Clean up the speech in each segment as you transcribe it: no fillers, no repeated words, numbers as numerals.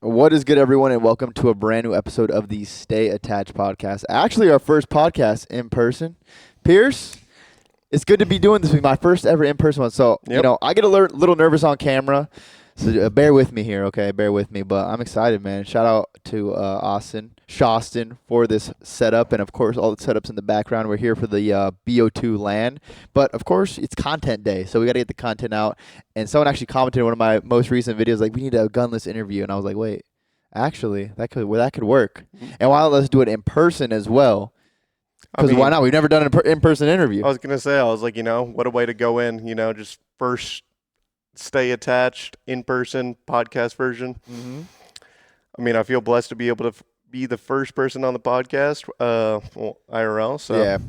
What is good, everyone, and welcome to a brand new episode of the Stay Attached podcast. Actually, our first podcast in person. Pierce, it's good to be doing this with my first ever in person one. So, Yep. I get a little nervous on camera. So bear with me here, okay? Bear with me. But I'm excited, man. Shout out to Shoston for this setup. And, of course, all the setups in the background. We're here for the BO2 LAN. But, of course, it's content day. So we got to get the content out. And someone actually commented in one of my most recent videos, like, we need a Gunless interview. And I was like, wait, actually, that could work. And why not let's do it in person as well? Because why not? We've never done an in-person interview. I was going to say, what a way to go in, just first stay attached, in-person podcast version. Mm-hmm. I feel blessed to be able to be the first person on the podcast, IRL. So Yeah.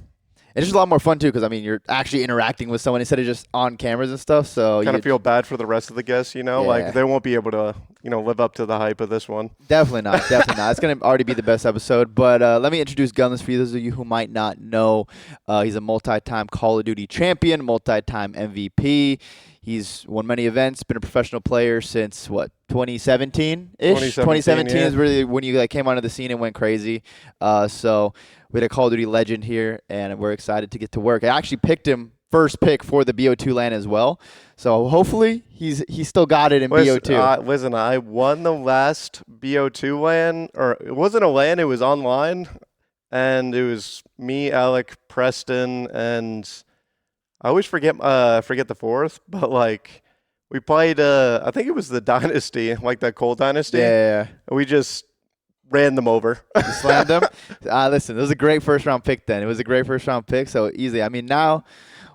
It's just a lot more fun, too, because, you're actually interacting with someone instead of just on cameras and stuff. So kind of feel bad for the rest of the guests, like Yeah. they won't be able to, live up to the hype of this one. Definitely not. Definitely not. It's going to already be the best episode. But let me introduce Gunless for those of you who might not know. He's a multi-time Call of Duty champion, multi-time MVP. He's won many events, been a professional player since, 2017-ish? 2017 yeah. is really when you came onto the scene and went crazy. So we had a Call of Duty legend here, and we're excited to get to work. I actually picked him first pick for the BO2 LAN as well. So hopefully he's still got it in BO2. Listen, I won the last BO2 LAN, or it wasn't a LAN, it was online, and it was me, Alec, Preston, and I always forget the fourth, but we played I think it was the Dynasty, like that Cold Dynasty. Yeah. We just ran them over. You slammed them. Listen, it was a great first round pick then. It was a great first round pick, so easy. Now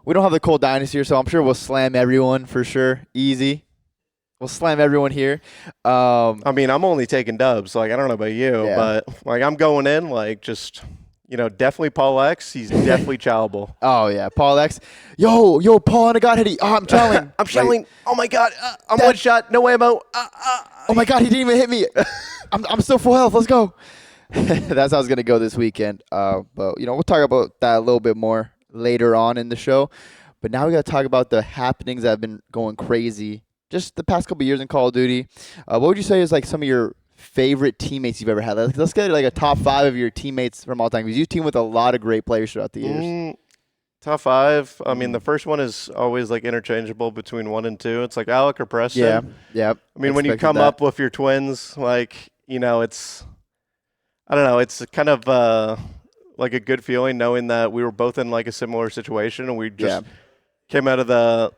we don't have the Cold Dynasty here, so I'm sure we'll slam everyone for sure. Easy. We'll slam everyone here. I'm only taking dubs. I don't know about you, Yeah. but I'm going in definitely Paul X. He's definitely chowable. Oh yeah, Paul X. Yo, Paul on a god hitty. Oh, I'm chowing. I'm chowing. Oh my god, I'm one shot. No ammo. Oh my god, he didn't even hit me. I'm still full health. Let's go. That's how it's gonna go this weekend. But we'll talk about that a little bit more later on in the show. But now we gotta talk about the happenings that have been going crazy just the past couple of years in Call of Duty. What would you say is some of your favorite teammates you've ever had? Let's get a top 5 of your teammates from all time, because you team with a lot of great players throughout the years. Top 5. The first one is always interchangeable between 1 and 2. It's Alec or Preston. Yeah. When you come up with your twins, it's, I don't know, it's kind of a good feeling knowing that we were both in a similar situation, and we just came out of the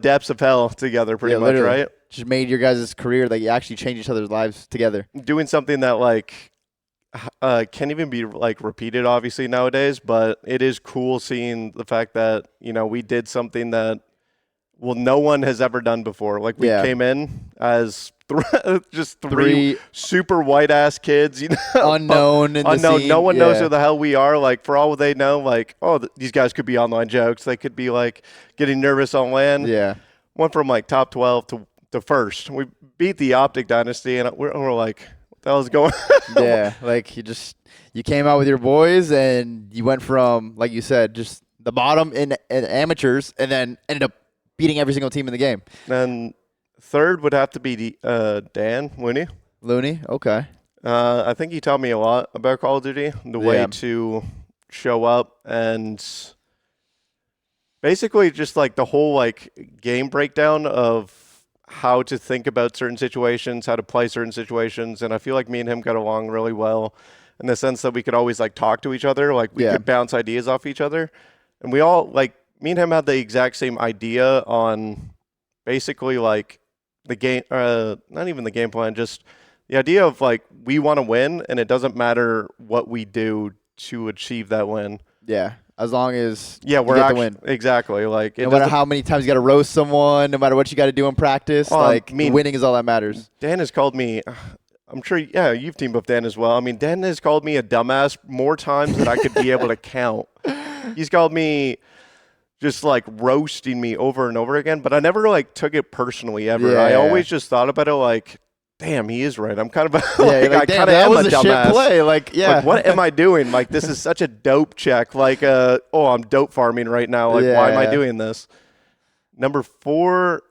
depths of hell together, pretty much, literally. right? Just made your guys' career you actually changed each other's lives together. Doing something that can't even be repeated obviously nowadays, but it is cool seeing the fact that we did something that no one has ever done before. We came in as just three super white ass kids, unknown in the scene. No one knows who the hell we are. For all they know, these guys could be online jokes. They could be getting nervous on LAN. Yeah. Went from top 12 to first. We beat the Optic Dynasty, and we're like, what the hell is going on? Yeah, you came out with your boys, and you went from, like you said, just the bottom in amateurs, and then ended up beating every single team in the game. And third would have to be Dan Looney, okay. I think he taught me a lot about Call of Duty, the way to show up, and basically just the whole game breakdown of how to think about certain situations, how to play certain situations. And I feel me and him got along really well in the sense that we could always talk to each other. We could bounce ideas off each other. And we all me and him had the exact same idea on basically the game, not even the game plan, just the idea of we want to win, and it doesn't matter what we do to achieve that win. Yeah. As long as we're you get the win. Exactly. No matter how many times you got to roast someone, no matter what you got to do in practice, winning is all that matters. Dan has called me, I'm sure, you've teamed with Dan as well. Dan has called me a dumbass more times than I could be able to count. He's called me just roasting me over and over again, but I never took it personally ever. I always just thought about it damn, he is right. I'm kind of I kind of am a dumbass. Shit play. What am I doing? This is such a dope check. I'm dope farming right now. Why am I doing this? Number 4,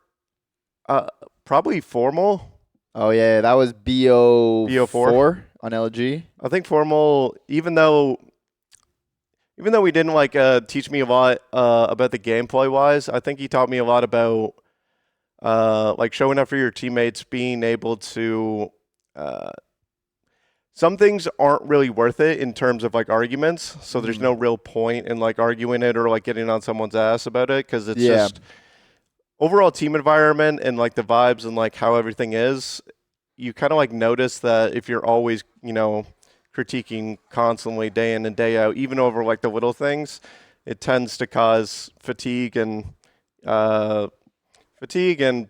probably Formal. Oh yeah, that was BO4 on LG. I think Formal, even though he didn't like teach me a lot about the gameplay wise, I think he taught me a lot about like showing up for your teammates, being able to. Some things aren't really worth it in terms of like arguments, so there's no real point in like arguing it or like getting on someone's ass about it because it's just overall team environment and like the vibes and like how everything is. You kind of like notice that if you're always, critiquing constantly day in and day out, even over like the little things, it tends to cause fatigue and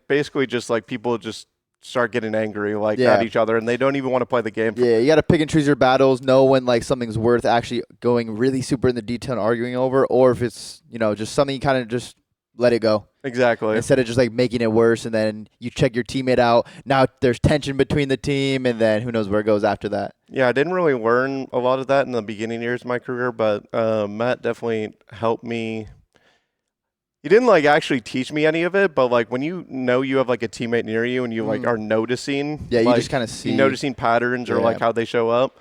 basically just like people just start getting angry like at each other and they don't even want to play the game. Yeah, you got to pick and choose your battles, know when like something's worth actually going really super in the detail and arguing over, or if it's, just something you kind of just let it go. Exactly. Instead of just like making it worse and then you check your teammate out. Now there's tension between the team and then who knows where it goes after that. Yeah, I didn't really learn a lot of that in the beginning years of my career, but Matt definitely helped me. He didn't like actually teach me any of it, but like when you have like a teammate near you and you like are noticing, you like, just kind of see noticing patterns or like how they show up.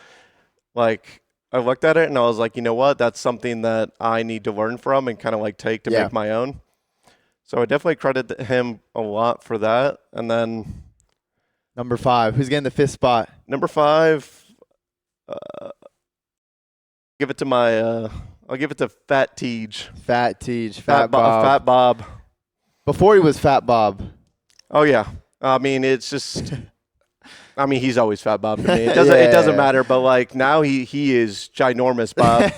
Like I looked at it and I was like, you know what, that's something that I need to learn from and kind of like take to make my own. So I definitely credit him a lot for that. And then number 5, who's getting the 5th spot? Number 5, give it to my. I'll give it to Fat Tej. Fat Bob. Before he was Fat Bob. Oh yeah. I mean, it's just. I mean, he's always Fat Bob to me. It doesn't matter, but like now he is ginormous Bob.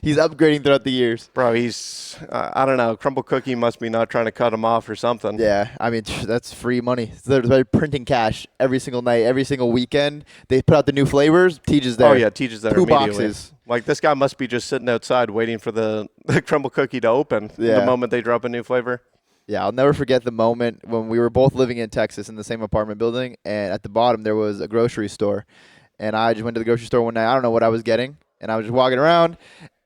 He's upgrading throughout the years. Bro, he's I don't know. Crumble Cookie must be not trying to cut him off or something. Yeah, I mean that's free money. They're printing cash every single night, every single weekend. They put out the new flavors. Tej is there. Oh yeah, Tej is there 2 immediately. boxes. Like this guy must be just sitting outside waiting for the Crumble Cookie to open the moment they drop a new flavor. Yeah, I'll never forget the moment when we were both living in Texas in the same apartment building, and at the bottom there was a grocery store. And I just went to the grocery store one night. I don't know what I was getting, and I was just walking around,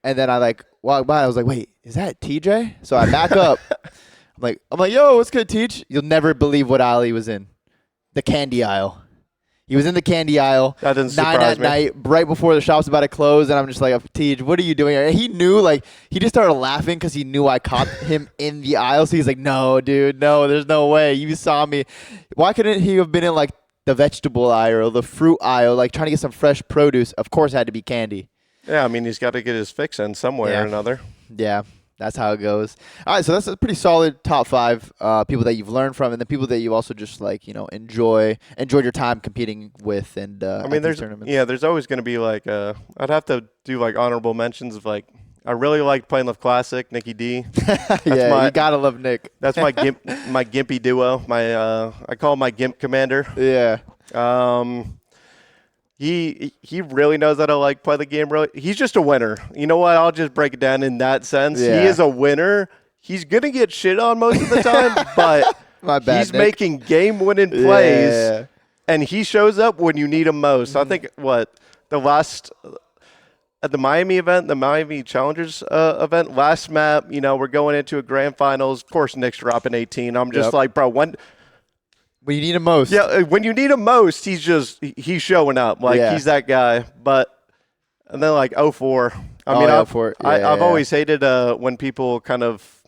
and then I like walked by. I was like, "Wait, is that TJ?" So I back up. I'm like, "Yo, what's good, Teach?" You'll never believe what aisle he was in. The candy aisle. He was in the candy aisle. That didn't 9 surprise at me. night, right before the shop's about to close, and I'm just like, Tej, what are you doing here? And he knew, like, he just started laughing because he knew I caught him in the aisle. So he's like, no, dude, no, there's no way. You saw me. Why couldn't he have been in, like, the vegetable aisle or the fruit aisle, like, trying to get some fresh produce? Of course it had to be candy. Yeah, I mean, he's got to get his fix in some way or another. Yeah. That's how it goes. All right, so that's a pretty solid top 5 people that you've learned from, and the people that you also just enjoyed your time competing with. And I mean, there's always going to be like I'd have to do like honorable mentions of like I really liked playing with Classic, Nicky D. You gotta love Nick. That's my my Gimpy duo. I call him my Gimp commander. Yeah. He really knows how to like play the game. Really, he's just a winner. You know what? I'll just break it down in that sense. Yeah. He is a winner. He's gonna get shit on most of the time, but My bad, he's Nick. making game-winning plays, Yeah. and he shows up when you need him most. I think at the Miami event, the Miami Challengers event, last map, we're going into a grand finals. Of course, Nick's dropping 18. I'm just like, bro, when you need him most. Yeah, when you need him most, he's showing up. Like he's that guy. And then like 04. I've always hated when people kind of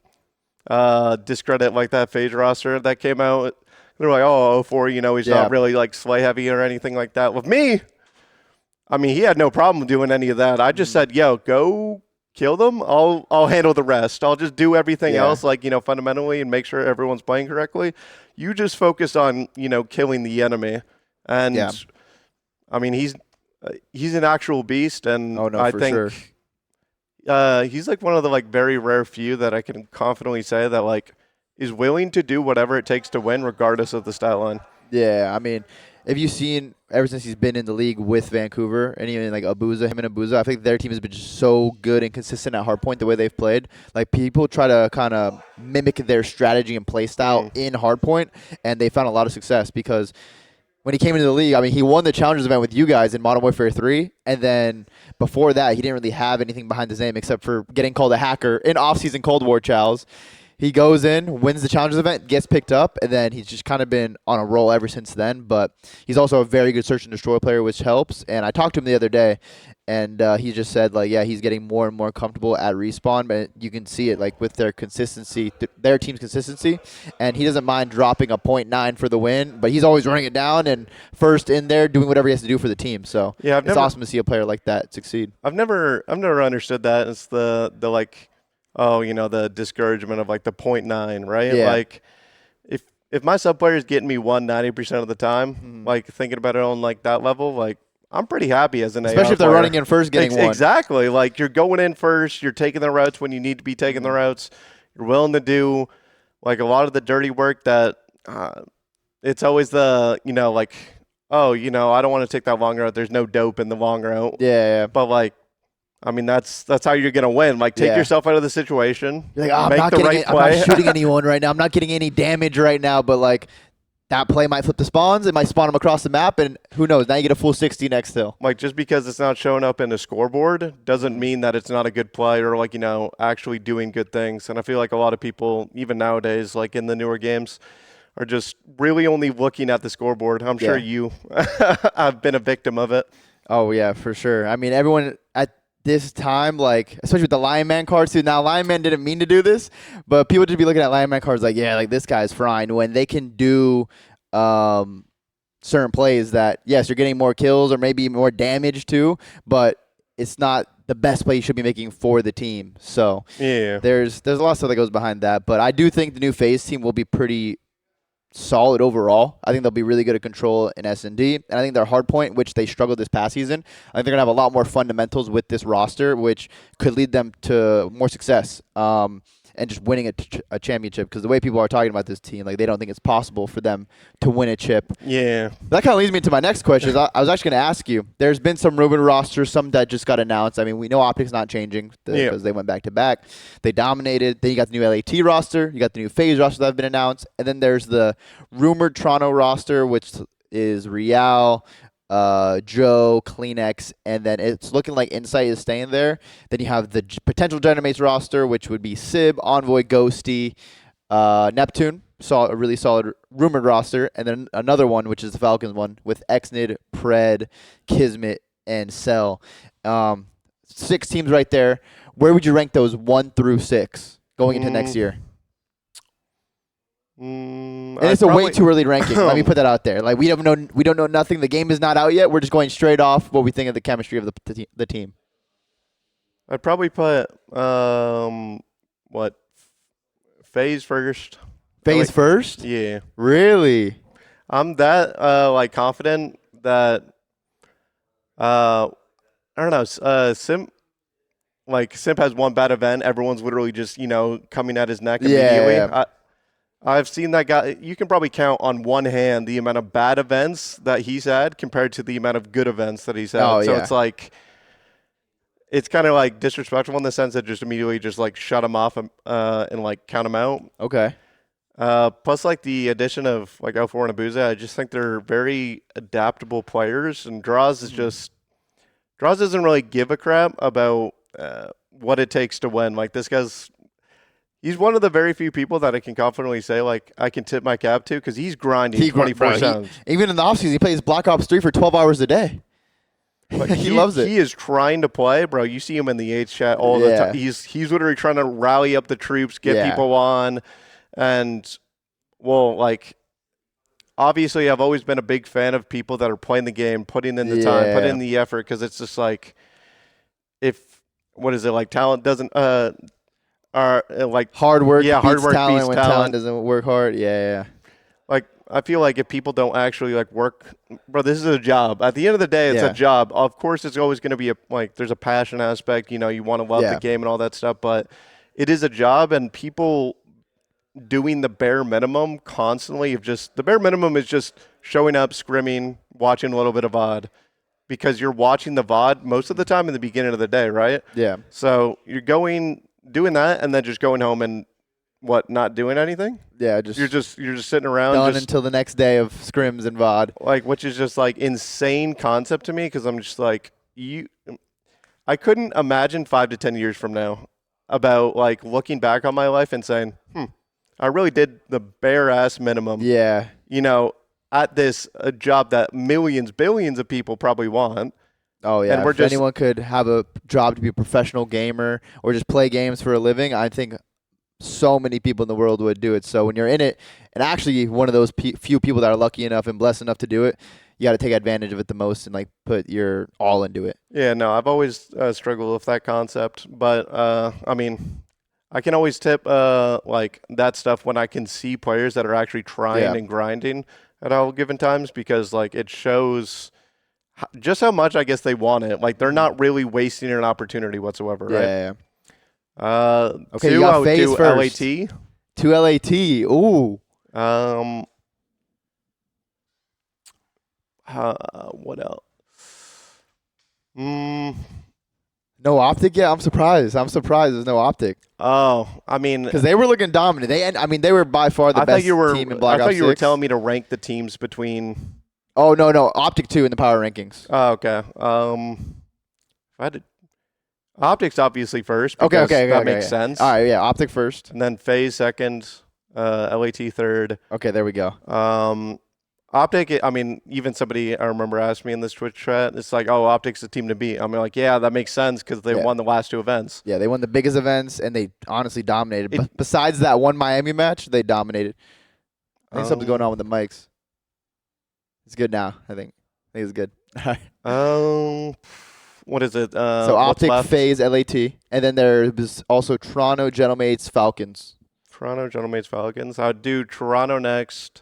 discredit like that FaZe roster that came out. They're like, oh, 04, he's not really like slay heavy or anything like that. With me, I mean, he had no problem doing any of that. I just said, yo, go kill them. I'll handle the rest. I'll just do everything else, like, fundamentally and make sure everyone's playing correctly. You just focus on, killing the enemy. And, I mean, he's an actual beast. And I think he's like one of the like very rare few that I can confidently say that like is willing to do whatever it takes to win regardless of the stat line. Yeah, I mean, have you seen ever since he's been in the league with Vancouver and even like him and Abuza, I think their team has been just so good and consistent at hardpoint the way they've played. Like people try to kind of mimic their strategy and play style in hardpoint, and they found a lot of success because when he came into the league, I mean, he won the Challengers event with you guys in Modern Warfare 3, and then before that, he didn't really have anything behind his name except for getting called a hacker in off-season Cold War Chals. He goes in, wins the challengers event, gets picked up, and then he's just kind of been on a roll ever since then. But he's also a very good search and destroy player, which helps. And I talked to him the other day, and he just said like, yeah, he's getting more and more comfortable at respawn, but you can see it like with their consistency, their team's consistency, and he doesn't mind dropping a .9 for the win, but he's always running it down and first in there doing whatever he has to do for the team. So Yeah, it's awesome to see a player like that succeed. I've never understood that. It's the like, oh, the discouragement of like the .9, right? Yeah. Like if my sub player is getting me 90% of the time, like thinking about it on like that level, like I'm pretty happy as an Especially AR if they're player. running in first, getting one. Exactly. Like you're going in first, you're taking the routes when you need to be taking the routes. You're willing to do like a lot of the dirty work that it's always the, like, oh, I don't want to take that long route. There's no dope in the long route. Yeah. But like, I mean, that's how you're gonna win. Like, take yourself out of the situation. You're like, oh, make the right play. I'm not shooting anyone right now. I'm not getting any damage right now. But like, that play might flip the spawns. It might spawn them across the map, and who knows? Now you get a full 60 next hill. Like, just because it's not showing up in the scoreboard doesn't mean that it's not a good play or like actually doing good things. And I feel like a lot of people, even nowadays, like in the newer games, are just really only looking at the scoreboard. I'm sure you have been a victim of it. Oh yeah, for sure. I mean, everyone at this time, like, especially with the Lion Man cards too. Now, Lion Man didn't mean to do this, but people just be looking at Lion Man cards like, yeah, like this guy's fine, when they can do certain plays that, yes, you're getting more kills or maybe more damage too, but it's not the best play you should be making for the team. So there's a lot of stuff that goes behind that. But I do think the new FaZe team will be pretty solid overall. I think they'll be really good at control in S&D, and I think their hard point, which they struggled this past season, I think they're going to have a lot more fundamentals with this roster, which could lead them to more success and just winning a championship, because the way people are talking about this team, like, they don't think it's possible for them to win a chip. Yeah. That kind of leads me to my next question. I was actually going to ask you, there's been some rumored rosters, some that just got announced. I mean, we know Optic's not changing because they went back-to-back. They dominated. Then you got the new LAT roster. You got the new FaZe roster that have been announced. And then there's the rumored Toronto roster, which is Real, Joe, Kleenex, and then it's looking like Insight is staying there. Then you have the potential Genemates roster, which would be Sib, Envoy, Ghosty, Neptune. Saw a really solid rumored roster, and then another one, which is the Falcons one, with Exnid, Pred, Kismet, and Cell. 6 teams right there. Where would you rank those 1 through 6 going into next year? And it's way too early ranking. Let me put that out there. Like, we don't know nothing. The game is not out yet. We're just going straight off what we think of the chemistry of the team. I'd probably put FaZe first. FaZe first? Yeah. Really? I'm that confident that I don't know. Simp has one bad event. Everyone's literally just coming at his neck immediately. Yeah. I've seen that guy. You can probably count on one hand the amount of bad events that he's had compared to the amount of good events that he's had. Oh, so yeah. it's like, it's kind of like disrespectful in the sense that just immediately just like shut him off and like count him out. Okay. Plus, like, the addition of like L4 and Abuza, I just think they're very adaptable players. And Draws doesn't really give a crap about what it takes to win. Like, he's one of the very few people that I can confidently say, like, I can tip my cap to, because he's grinding 24/7. Even in the offseason, he plays Black Ops 3 for 12 hours a day. Like, he loves it. He is trying to play, bro. You see him in the H chat all the time. He's literally trying to rally up the troops, get people on. And, well, like, obviously I've always been a big fan of people that are playing the game, putting in the time, putting in the effort, because it's just like, talent doesn't like hard work beats talent when talent. talent doesn't work hard. Yeah. Like, I feel like if people don't actually like work, bro, this is a job. At the end of the day, it's a job. Of course, it's always going to be there's a passion aspect. You want to love the game and all that stuff, but it is a job, and people doing the bare minimum constantly the bare minimum is just showing up, scrimming, watching a little bit of VOD, because you're watching the VOD most of the time in the beginning of the day, right? Yeah. So you're doing that and then just going home and not doing anything? Yeah, you're just sitting around done until the next day of scrims and VOD. Like, which is just like insane concept to me, because I'm just like, I couldn't imagine 5 to 10 years from now about like looking back on my life and saying, I really did the bare ass minimum. Yeah. You know, at this job that millions, billions of people probably want. Oh yeah. And we're If just anyone could have a job to be a professional gamer or just play games for a living, I think so many people in the world would do it. So when you're in it, and actually one of those few people that are lucky enough and blessed enough to do it, you got to take advantage of it the most and like put your all into it. Yeah, no, I've always struggled with that concept, but I mean, I can always tip like that stuff when I can see players that are actually trying Yeah. and grinding at all given times because like it shows just how much I guess they want it. Like they're not really wasting an opportunity whatsoever, Yeah. right? Yeah. Okay, you Two, got I would FaZe do first. LAT. To LAT. Ooh. Um, what else? Mm, No optic yet? I'm surprised. I'm surprised there's no optic oh, I mean, because they were looking dominant. They were by far the I best thought you were. team in Black I thought Ops you were 6. telling me to rank the teams between. Oh no, optic 2 in the power rankings. Oh, okay. If I had to, optics obviously first Okay, because that okay. makes sense. All right, yeah, optic first. And then FaZe second, LAT third. Okay, there we go. Optic, I mean, even somebody I remember asked me in this Twitch chat, it's like, oh, Optic's the team to beat. I'm like, yeah, that makes sense because they Yeah. won the last two events. Yeah, they won the biggest events and they honestly dominated. Besides that one Miami match, they dominated. I think something's going on with the mics. It's good now. I think it's good. All right. What is it? So what's optic, left? FaZe, LAT, and then there's also Toronto, Gentlemates, Falcons. Toronto, Gentlemates, Falcons. I'd do Toronto next.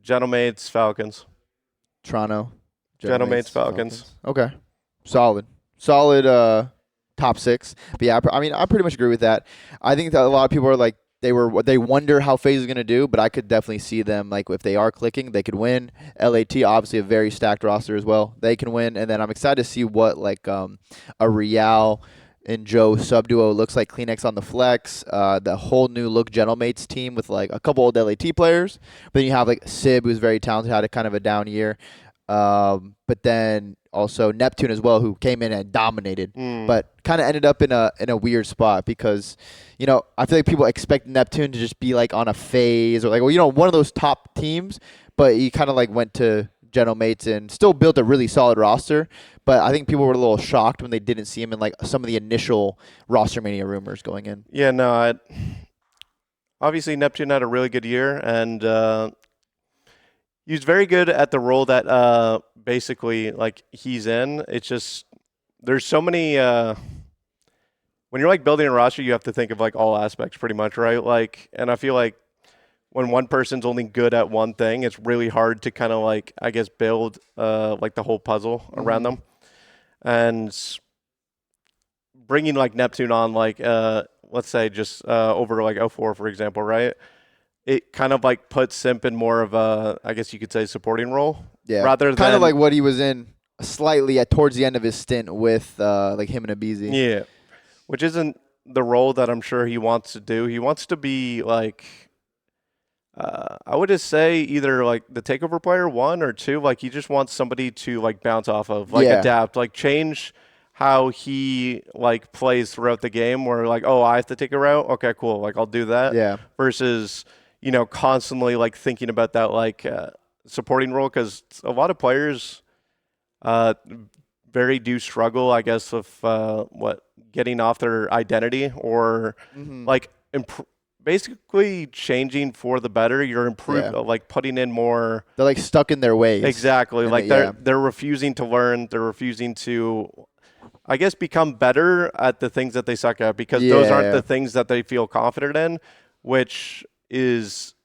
Gentlemates, Falcons. Toronto, Gentlemates, Falcons. Okay, solid top 6. But yeah, I mean, I pretty much agree with that. I think that a lot of people are like they wonder how FaZe is gonna do, but I could definitely see them like if they are clicking, they could win. LAT obviously a very stacked roster as well. They can win, and then I'm excited to see what like a Real and Joe sub duo looks like. Kleenex on the flex, the whole new look Gentlemates team with like a couple old LAT players. But then you have like Sib, who's very talented, had a kind of a down year. But then also Neptune as well, who came in and dominated, but kind of ended up in a weird spot because, you know, I feel like people expect Neptune to just be like on a FaZe or like, well, you know, one of those top teams, but he kind of like went to Gentlemates and still built a really solid roster. But I think people were a little shocked when they didn't see him in like some of the initial roster mania rumors going in. Yeah, no, obviously Neptune had a really good year and he was very good at the role that basically like he's in. It's just there's so many when you're like building a roster, you have to think of like all aspects pretty much, right? Like, and I feel like when one person's only good at one thing, it's really hard to kind of like I guess build like the whole puzzle around them. And bringing like Neptune on like let's say just over like 04 for example, right? It kind of like puts Simp in more of a, I guess you could say, supporting role. Yeah, rather than kind of like what he was in slightly at towards the end of his stint with like him and Abizi. Yeah, which isn't the role that I'm sure he wants to do. He wants to be like, I would just say either like the takeover player 1 or 2. Like he just wants somebody to like bounce off of, like adapt, like change how he like plays throughout the game. Where like, oh, I have to take a route. Okay, cool. Like I'll do that. Yeah. Versus, you know, constantly like thinking about that like supporting role because a lot of players very do struggle, I guess, with getting off their identity or like basically changing for the better. You're like putting in more. They're like stuck in their ways. Exactly. Like they're refusing to learn. They're refusing to, I guess, become better at the things that they suck at because those aren't the things that they feel confident in, which is,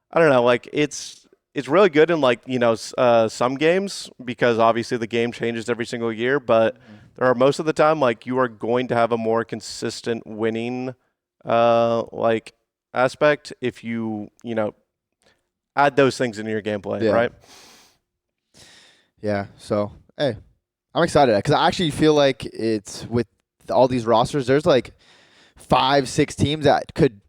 I don't know, like it's really good in like, you know, some games because obviously the game changes every single year, but there are most of the time like you are going to have a more consistent winning like aspect if you know, add those things into your gameplay, right? Yeah. So, hey, I'm excited because I actually feel like it's with all these rosters, there's like 5-6 teams that could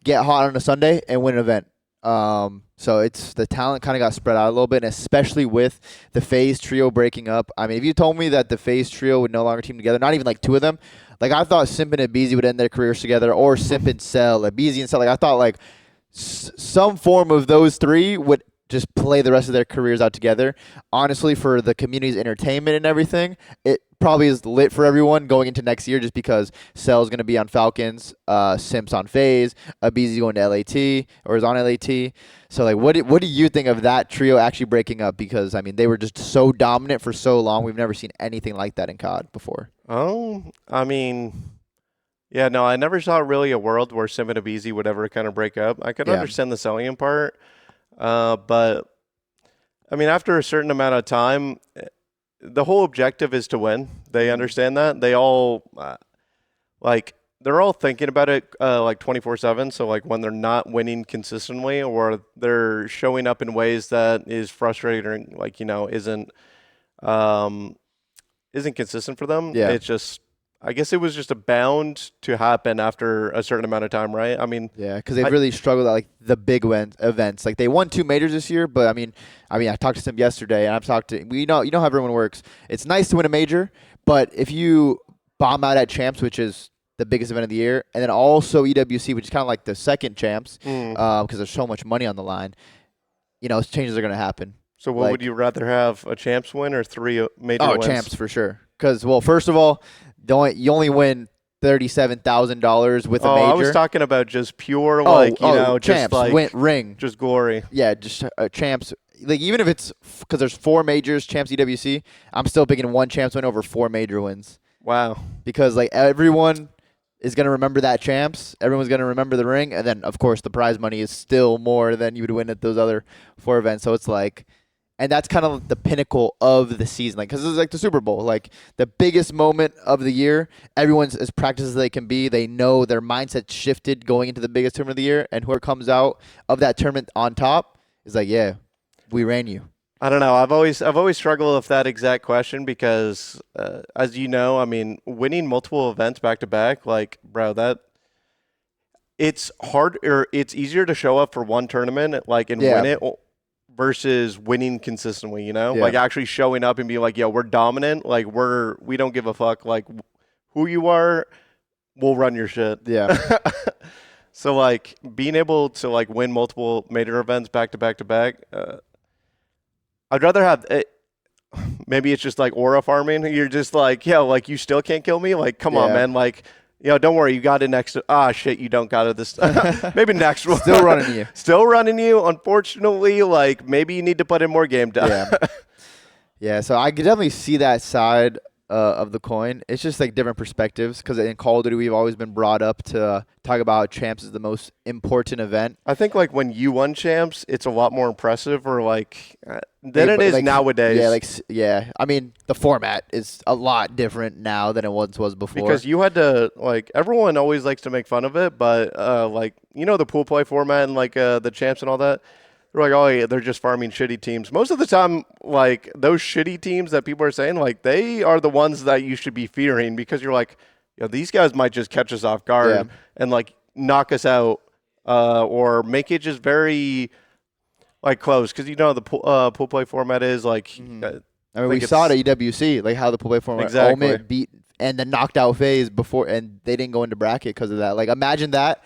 get hot on a Sunday and win an event. So it's the talent kind of got spread out a little bit, and especially with the FaZe trio breaking up. I mean, if you told me that the FaZe trio would no longer team together, not even like two of them, like I thought Simp and Abizi would end their careers together, or Simp and Cell, Abizi and Cell. Like I thought like some form of those three would just play the rest of their careers out together. Honestly, for the community's entertainment and everything, it probably is lit for everyone going into next year just because Cell's going to be on Falcons, Simp's on FaZe, Abizi's going to LAT or is on LAT. So, like, what do you think of that trio actually breaking up? Because, I mean, they were just so dominant for so long. We've never seen anything like that in COD before. Oh, I mean, yeah, no, I never saw really a world where Sim and Abizi would ever kind of break up. I could Yeah. understand the selling part, but I mean, after a certain amount of time, the whole objective is to win. They understand that. They all like they're all thinking about it like 24/7. So like when they're not winning consistently or they're showing up in ways that is frustrating, like um, isn't consistent for them. Yeah. It's just I guess it was just a bound to happen after a certain amount of time, right? I mean, Yeah, because they've really struggled at like the big events. Like they won two majors this year, but I talked to them yesterday, and I've talked to you know how everyone works. It's nice to win a major, but if you bomb out at champs, which is the biggest event of the year, and then also EWC, which is kind of like the second champs, because there's so much money on the line, changes are gonna happen. so what would you rather have, a champs win or three major wins? Oh, champs for sure. Because first of all, you only win $37,000 with a major. I was talking about just pure, champs, just like ring, just glory. Yeah, just champs. Like even if it's because there's four majors, champs, EWC, I'm still picking one champs win over four major wins. Wow. Because like everyone is gonna remember that champs, everyone's gonna remember the ring, and then of course the prize money is still more than you would win at those other four events. So it's like. And that's kind of the pinnacle of the season, like because it's like the Super Bowl, like the biggest moment of the year. Everyone's as practiced as they can be. They know their mindset shifted going into the biggest tournament of the year, and whoever comes out of that tournament on top is like, yeah, we ran you. I don't know. I've always struggled with that exact question because, as you know, I mean, winning multiple events back to back, like, bro, that it's hard or it's easier to show up for one tournament, like, and win it. Versus winning consistently, like actually showing up and being like, "Yo, we're dominant. Like we don't give a fuck. Like who you are, we'll run your shit." Yeah. So like being able to like win multiple major events back to back to back, I'd rather have it. Maybe it's just like aura farming. You're just like, yeah, like you still can't kill me. Like, come on, man. Like. Don't worry, you got it next. Shit, you don't got it this time. Maybe next one. Still running you. Still running you. Unfortunately, like maybe you need to put in more game time. Yeah. Yeah, so I could definitely see that side of the coin. It's just like different perspectives because in Call of Duty we've always been brought up to talk about champs is the most important event. I think like when you won champs, it's a lot more impressive or like than it is like, nowadays. Yeah. I mean, the format is a lot different now than it once was before. Because you had to like everyone always likes to make fun of it, but like the pool play format and like the champs and all that. They're like, oh, yeah, they're just farming shitty teams. Most of the time, like, those shitty teams that people are saying, like, they are the ones that you should be fearing because you're like, these guys might just catch us off guard and, like, knock us out or make it just very, like, close. Because, the pool play format is, like... I mean, we saw it at EWC, like, how the pool play format Ultimate beat and then knocked out FaZe before, and they didn't go into bracket because of that. Like, imagine that.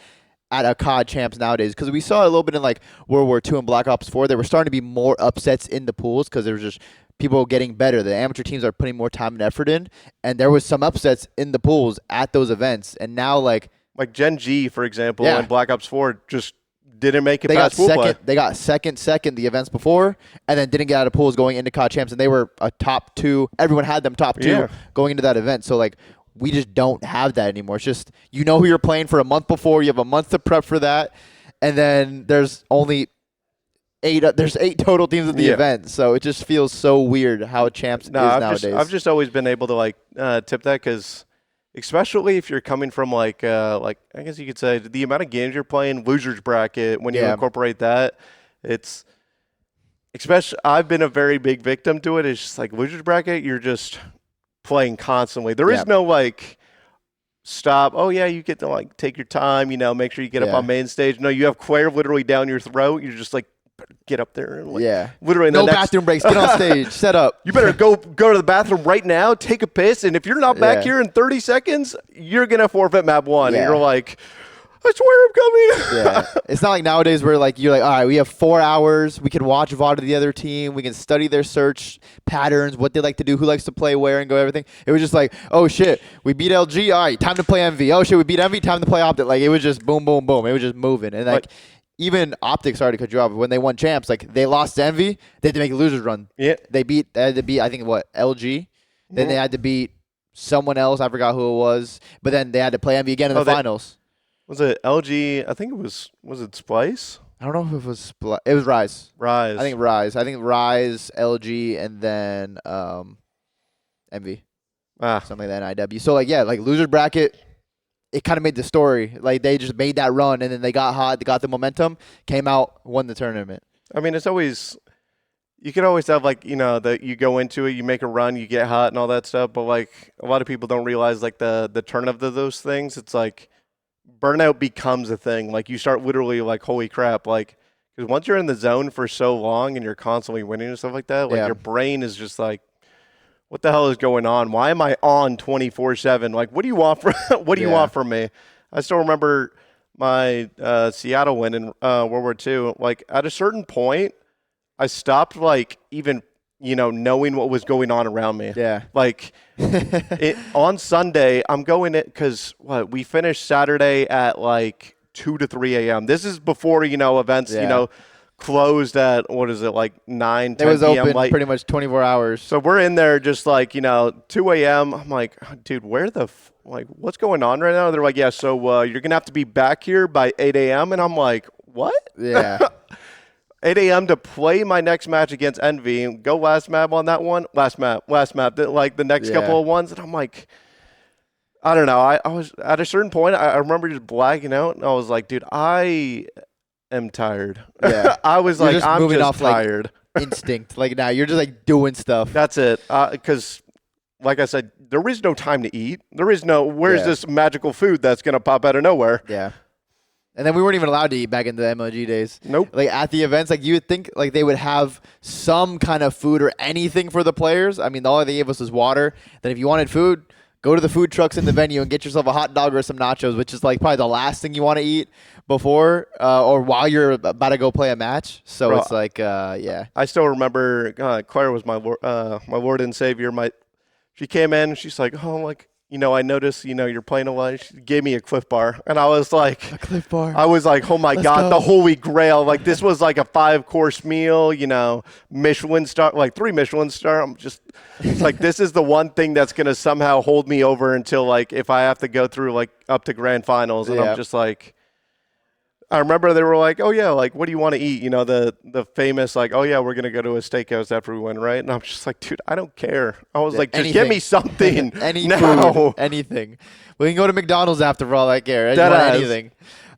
At a COD champs nowadays, because we saw a little bit in like World War II and Black Ops 4, there were starting to be more upsets in the pools because there was just people getting better. The amateur teams are putting more time and effort in, and there was some upsets in the pools at those events. And now like Gen G, for example, and Black Ops 4 just didn't make it past pool play. They got second the events before, and then didn't get out of pools going into COD champs, and they were a top two. Everyone had them top two going into that event. So like. We just don't have that anymore. It's just who you're playing for a month before. You have a month to prep for that, and then there's only eight. There's 8 total teams at the event, so it just feels so weird how champs is nowadays. I've just always been able to like tip that because, especially if you're coming from like I guess you could say the amount of games you're playing, losers bracket. When you incorporate that, it's especially I've been a very big victim to it. It's just like losers bracket. You're just playing constantly. There is no like stop. Oh yeah, you get to like take your time, make sure you get up Yeah. on main stage. No, you have Claire literally down your throat. You're just like, better get up there and like, Yeah. literally in No the next, bathroom breaks. Get on stage. Set up. you better go to the bathroom right now, take a piss, and if you're not back Yeah. here in 30 seconds, you're gonna forfeit map 1. And Yeah. you're like, I swear I'm coming. Yeah. It's not like nowadays where like you're like, all right, we have 4 hours. We can watch VOD of the other team. We can study their search patterns, what they like to do, who likes to play where, and go everything. It was just like, oh shit, we beat LG. All right, time to play MV. Oh shit, we beat MV. Time to play Optic. Like it was just boom, boom, boom. It was just moving. And like even Optic, sorry to cut you off, but when they won champs, like they lost to MV, they had to make a losers run. Yeah. They had to beat I think what LG. Then they had to beat someone else. I forgot who it was. But then they had to play MV again in the finals. Was it LG? I think it was it Splice? I don't know if it was it was Rise. Rise. I think Rise, LG, and then MV. Something like that, NIW. So like like losers bracket, it kind of made the story. Like they just made that run and then they got hot, they got the momentum, came out, won the tournament. I mean, it's always, you can always have like, that you go into it, you make a run, you get hot and all that stuff, but like a lot of people don't realize like the turn of those things. It's like burnout becomes a thing. Like you start literally like, holy crap, like, because once you're in the zone for so long and you're constantly winning and stuff like that, like your brain is just like, what the hell is going on? Why am I on 24/7? Like, what do you want from me? I still remember my Seattle win in World War II. Like at a certain point, I stopped like even knowing what was going on around me. Yeah. Like on Sunday, I'm going it because we finished Saturday at like 2 to 3 a.m. This is before events closed at what is it like 9, 10 It was p.m. open pretty much 24 hours. So we're in there just like 2 a.m. I'm like, dude, where the what's going on right now? They're like, yeah, so you're gonna have to be back here by 8 a.m. And I'm like, what? Yeah. 8 a.m. to play my next match against Envy and go last map on that one. Last map. Like the next couple of ones. And I'm like, I don't know. I was at a certain point, I remember just blacking out. And I was like, dude, I am tired. Yeah. I was You're like, just I'm moving just off, tired. Like, instinct. Like now you're just like doing stuff. That's it. Because like I said, there is no time to eat. There is no, where's this magical food that's going to pop out of nowhere? Yeah. And then we weren't even allowed to eat back in the MLG days. Nope. Like at the events, like you would think like they would have some kind of food or anything for the players. I mean, all they gave us was water. Then if you wanted food, go to the food trucks in the venue and get yourself a hot dog or some nachos, which is like probably the last thing you want to eat before or while you're about to go play a match. So it's like, yeah. I still remember Claire was my Lord and Savior. She came in and she's like, oh, like, I noticed, you're playing a lot. She gave me a Cliff Bar. And I was like, a Cliff Bar. I was like, oh my God, the holy grail. Like this was like a 5-course meal, Michelin star, like 3 Michelin star. I'm just, it's like, this is the one thing that's going to somehow hold me over until like, if I have to go through like up to grand finals. And I'm just like, I remember they were like, oh yeah, like, what do you want to eat? The famous like, oh yeah, we're going to go to a steakhouse after we win, right? And I'm just like, dude, I don't care. I was like, just give me something. Any now. food, anything. We can go to McDonald's after for all I care. Anything.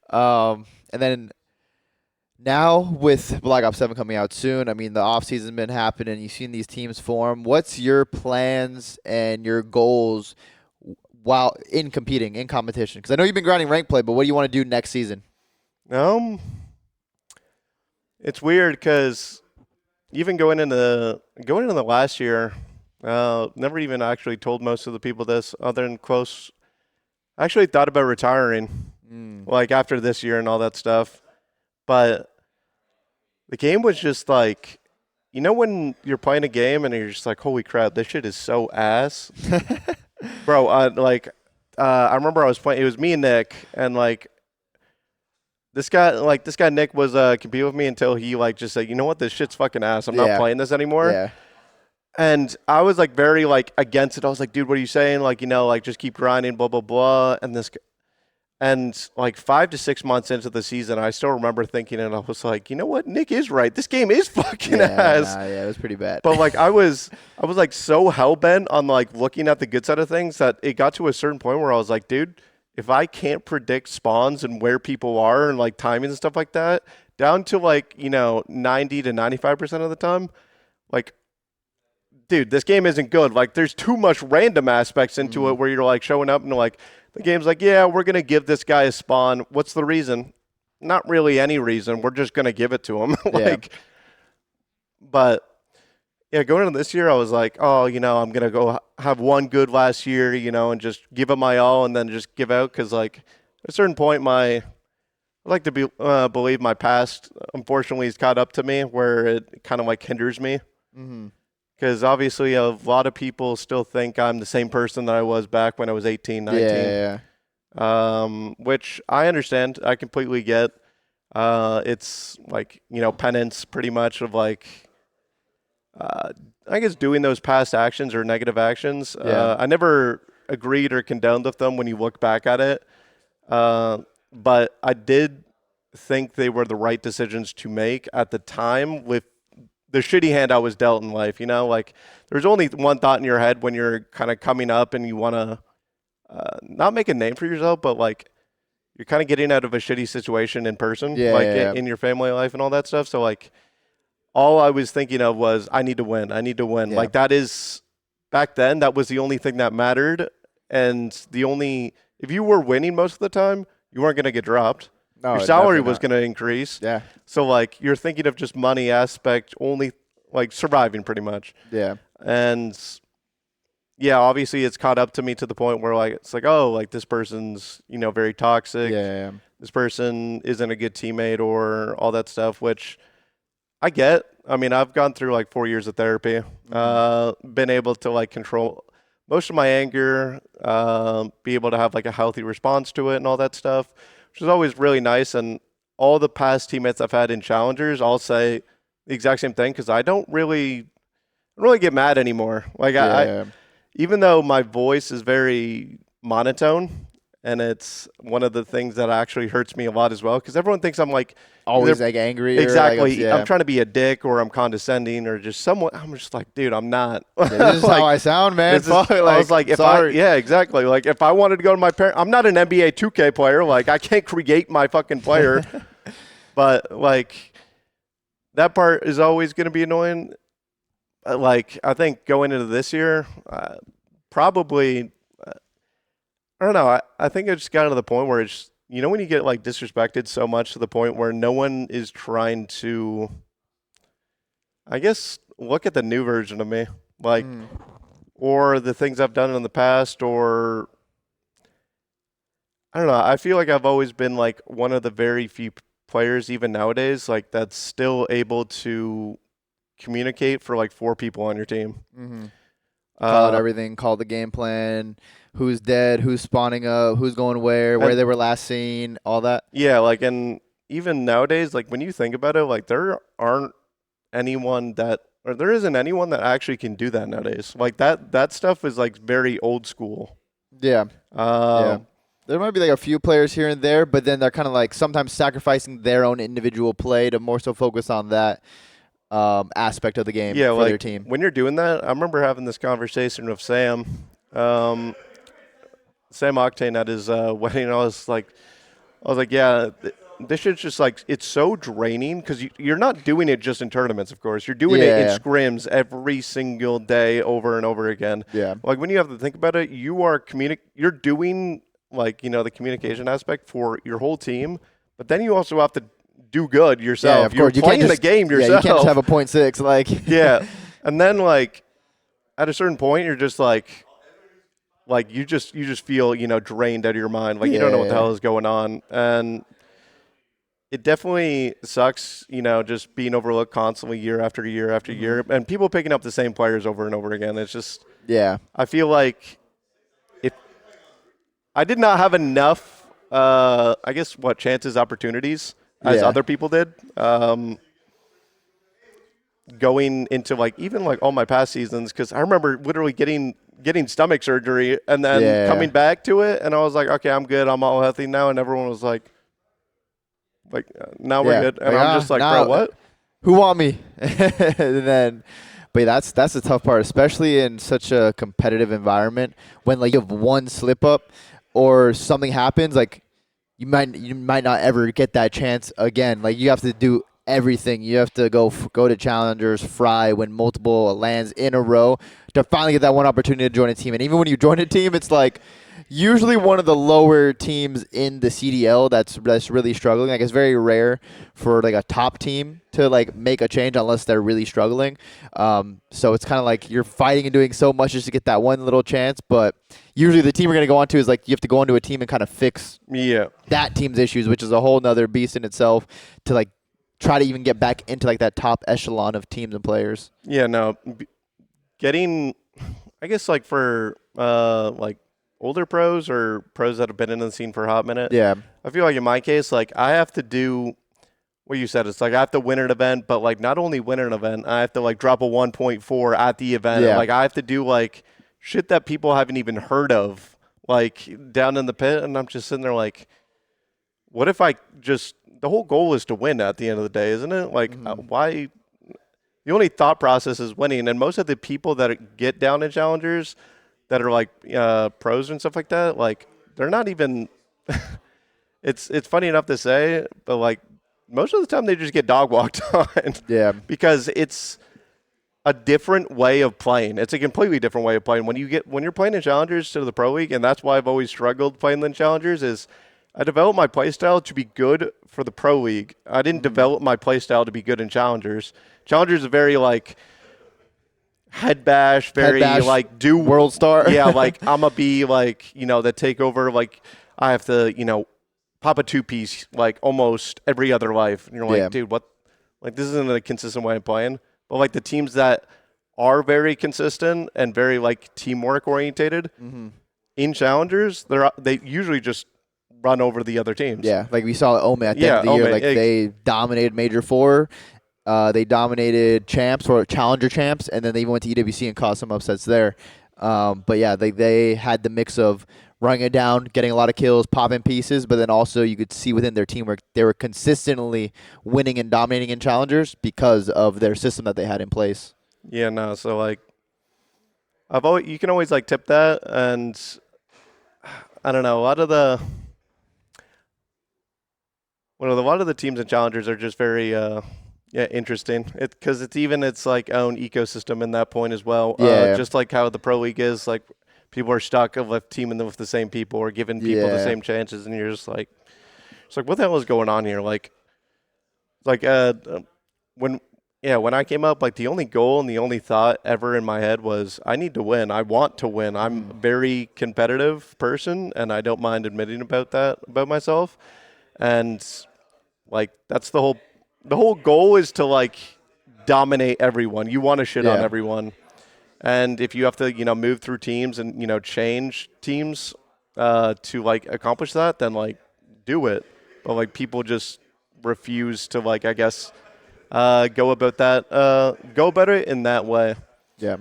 And then now with Black Ops 7 coming out soon, I mean, the offseason's been happening. You've seen these teams form. What's your plans and your goals while in competing, in competition? Because I know you've been grinding rank play, but what do you want to do next season? It's weird because even going into the last year, never even actually told most of the people this other than close. I actually thought about retiring, like after this year and all that stuff. But the game was just like, when you're playing a game and you're just like, holy crap, this shit is so ass. Bro, I remember I was playing, it was me and Nick, and like, This guy Nick was competing with me until he like just said, you know what, this shit's fucking ass. I'm not playing this anymore. Yeah. And I was like very like against it. I was like, dude, what are you saying? Like, like just keep grinding, blah blah blah. And like 5 to 6 months into the season, I still remember thinking, and I was like, you know what, Nick is right. This game is fucking ass. Yeah, it was pretty bad. But like I was like so hell bent on like looking at the good side of things that it got to a certain point where I was like, dude, if I can't predict spawns and where people are and like timings and stuff like that, down to like, 90 to 95% of the time, like dude, this game isn't good. Like, there's too much random aspects into it where you're like showing up and like the game's like, yeah, we're gonna give this guy a spawn. What's the reason? Not really any reason. We're just gonna give it to him. Like, but yeah, going into this year, I was like, oh, I'm gonna go have one good last year, and just give it my all, and then just give out because like at a certain point, I like to believe my past, unfortunately, has caught up to me where it kind of like hinders me. Mm-hmm. Because obviously a lot of people still think I'm the same person that I was back when I was 18, 19. Yeah. Which I understand. I completely get. It's like, penance pretty much of like, I guess doing those past actions or negative actions. Yeah. I never agreed or condoned with them when you look back at it. But I did think they were the right decisions to make at the time with the shitty hand I was dealt in life, like there's only one thought in your head when you're kind of coming up and you want to not make a name for yourself, but like you're kind of getting out of a shitty situation in person, in your family life and all that stuff. So like all I was thinking of was I need to win. I need to win. Yeah. Like that is back then, that was the only thing that mattered. And if you were winning most of the time, you weren't going to get dropped. No, your salary was going to increase. Yeah. So, like, you're thinking of just money aspect only, like, surviving pretty much. Yeah. And, yeah, obviously it's caught up to me to the point where, like, it's like, oh, like, this person's, very toxic. Yeah. This person isn't a good teammate or all that stuff, which I get. I mean, I've gone through, like, 4 years of therapy. Been able to, like, control most of my anger, be able to have, like, a healthy response to it and all that stuff, which is always really nice. And all the past teammates I've had in challengers, I'll say the exact same thing because I don't really get mad anymore. Like I, even though my voice is very monotone, and it's one of the things that actually hurts me a lot as well because everyone thinks I'm like always like angry. Exactly. Or like, I'm trying to be a dick or I'm condescending or just somewhat. I'm just like, dude, I'm not. This is like, how I sound, man. I was like, yeah, exactly. Like if I wanted to go to my parents, I'm not an NBA 2K player. Like I can't create my fucking player. But like that part is always going to be annoying. Like I think going into this year, probably, I don't know. I think it just got to the point where it's, when you get like disrespected so much to the point where no one is trying to, I guess, look at the new version of me, like, or the things I've done in the past, or I don't know. I feel like I've always been like one of the very few players, even nowadays, like that's still able to communicate for like 4 people on your team. Call out everything, call the game plan, who's dead, who's spawning up, who's going where they were last seen, all that. Yeah, like, and even nowadays, like when you think about it, like there isn't anyone that actually can do that nowadays. Like that stuff is like very old school. Yeah. There might be like a few players here and there, but then they're kind of like sometimes sacrificing their own individual play to more so focus on that aspect of the game for like, their team. When you're doing that, I remember having this conversation with Sam, Sam Octane at his wedding. I was like, yeah, this shit's just like, it's so draining because you're not doing it just in tournaments, of course. You're doing it in scrims every single day over and over again. Yeah. Like when you have to think about it, you're doing like, the communication aspect for your whole team, but then you also have to do good yourself. Yeah, of course. You're playing the game yourself. Yeah, you can't just have a 0.6. Like yeah. And then like at a certain point, you're just like you just feel, drained out of your mind. Like you don't know what the hell is going on. And it definitely sucks, just being overlooked constantly year after year after year. And people picking up the same players over and over again. It's just, I feel like if I did not have enough, I guess, chances, opportunities as other people did. Going into like even like all my past seasons, because I remember literally getting stomach surgery and then coming back to it, and I was like, okay, I'm good, I'm all healthy now, and everyone was like now we're good, and I'm just like, bro, what? Who want me? And then, but that's the tough part, especially in such a competitive environment when like you have one slip up or something happens, like you might not ever get that chance again. Like you have to do everything. You have to go to challengers, fry, win multiple lands in a row to finally get that one opportunity to join a team. And even when you join a team, it's like usually one of the lower teams in the CDL that's really struggling. Like it's very rare for like a top team to like make a change unless they're really struggling. So it's kind of like you're fighting and doing so much just to get that one little chance. But usually the team you're gonna go on to is like you have to go onto a team and kind of fix Yeah. that team's issues, which is a whole nother beast in itself to like try to even get back into like that top echelon of teams and players. Yeah, no. Getting, I guess, like for like older pros or pros that have been in the scene for a hot minute, Yeah. I feel like in my case, like I have to do what you said. It's like I have to win an event, but like not only win an event, I have to like drop a 1.4 at the event. Yeah. And, like I have to do like shit that people haven't even heard of, like down in the pit. And I'm just sitting there like, what if I just, the whole goal is to win at the end of the day, isn't it? Like, why? The only thought process is winning. And most of the people that get down in challengers that are like pros and stuff like that, like they're not even, it's funny enough to say, but like most of the time they just get dog walked on Yeah. because it's a different way of playing. It's a completely different way of playing. When you're playing in challengers to the pro league, and that's why I've always struggled playing in challengers is I developed my playstyle to be good for the pro league. I didn't develop my playstyle to be good in challengers. Challengers are very like head bash, very Head bash, like do World Star. yeah, like I'm gonna be like, the takeover, like I have to, pop a 2-piece like almost every other life. And you're like, Yeah. dude, what, like this isn't a consistent way of playing. But like the teams that are very consistent and very like teamwork orientated in challengers, they usually just run over the other teams. Yeah, like we saw at Omen at the end Yeah, of the year, Omen, like they dominated Major Four, they dominated champs or challenger champs, and then they even went to EWC and caused some upsets there. But yeah, they had the mix of running it down, getting a lot of kills, popping pieces, but then also you could see within their teamwork they were consistently winning and dominating in challengers because of their system that they had in place. Yeah, no. So like, you can always like tip that, and I don't know. A lot of the teams and challengers are just very interesting. Because it's like own ecosystem in that point as well. Yeah. Just like how the pro league is, like people are stuck of like teaming with the same people or giving people the Yeah. same chances, and you're just like, it's like what the hell is going on here? Like when when I came up, like the only goal and the only thought ever in my head was I need to win. I want to win. I'm a very competitive person, and I don't mind admitting about that about myself. And like that's the whole goal is to like dominate everyone. You want to shit on Yeah. everyone. And if you have to, move through teams and, change teams to like accomplish that, then like do it. But like people just refuse to like, I guess, go about it in that way. Yeah.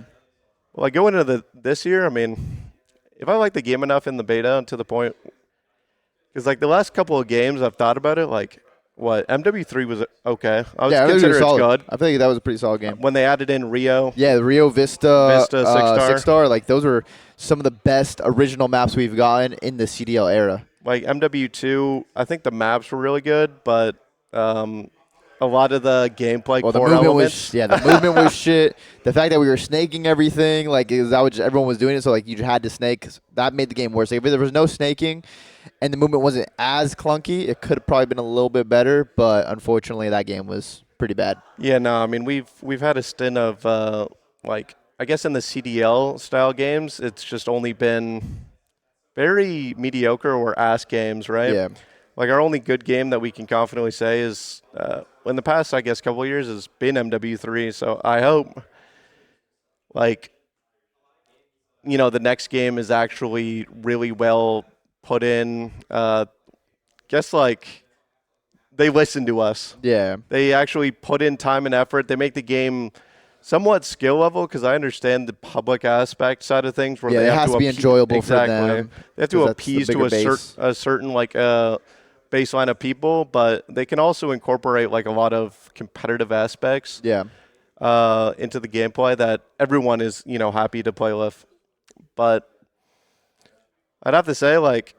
Well, like going into this year, I mean, if I like the game enough in the beta to the point, because like the last couple of games I've thought about it, like what MW3 was okay. I would Yeah, consider it's solid. good. I think that was a pretty solid game. When they added in Rio, Yeah, the Rio Vista, Vista, six-star. six star, like those were some of the best original maps we've gotten in the CDL era. like MW2, I think the maps were really good, but a lot of the gameplay Well, the core movement elements. was the movement was shit. The fact that we were snaking everything, like everyone was doing it, so like you had to snake. That made the game worse. Like, if there was no snaking, and the movement wasn't as clunky, it could have probably been a little bit better. But unfortunately, that game was pretty bad. Yeah, no, I mean we've had a stint of like I guess in the CDL style games, it's just only been very mediocre or ass games, right? Yeah. Like our only good game that we can confidently say is in the past, I guess, couple of years has been MW3. So I hope, like, the next game is actually really well put in. Guess like they listen to us. Yeah. They actually put in time and effort. They make the game somewhat skill level because I understand the public aspect side of things where Yeah, they it have has to be appe- enjoyable exactly. for them. They have to 'cause that's the appease to bigger a, base. a certain like baseline of people, but they can also incorporate like a lot of competitive aspects Yeah. into the gameplay that everyone is happy to play with. But I'd have to say like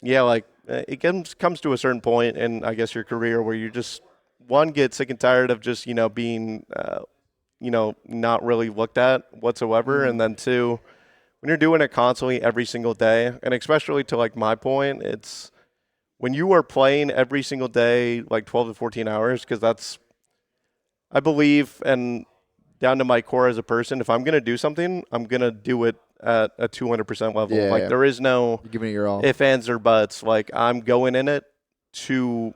it comes to a certain point in I guess your career where you just one, get sick and tired of just, being, not really looked at whatsoever. And then two, when you're doing it constantly every single day, and especially to like my point, it's when you are playing every single day, like 12 to 14 hours, because that's, I believe, and down to my core as a person, if I'm going to do something, I'm going to do it at a 200% level. Yeah, Like yeah. there is no You're giving it your all. if, ands, or buts. Like I'm going in it to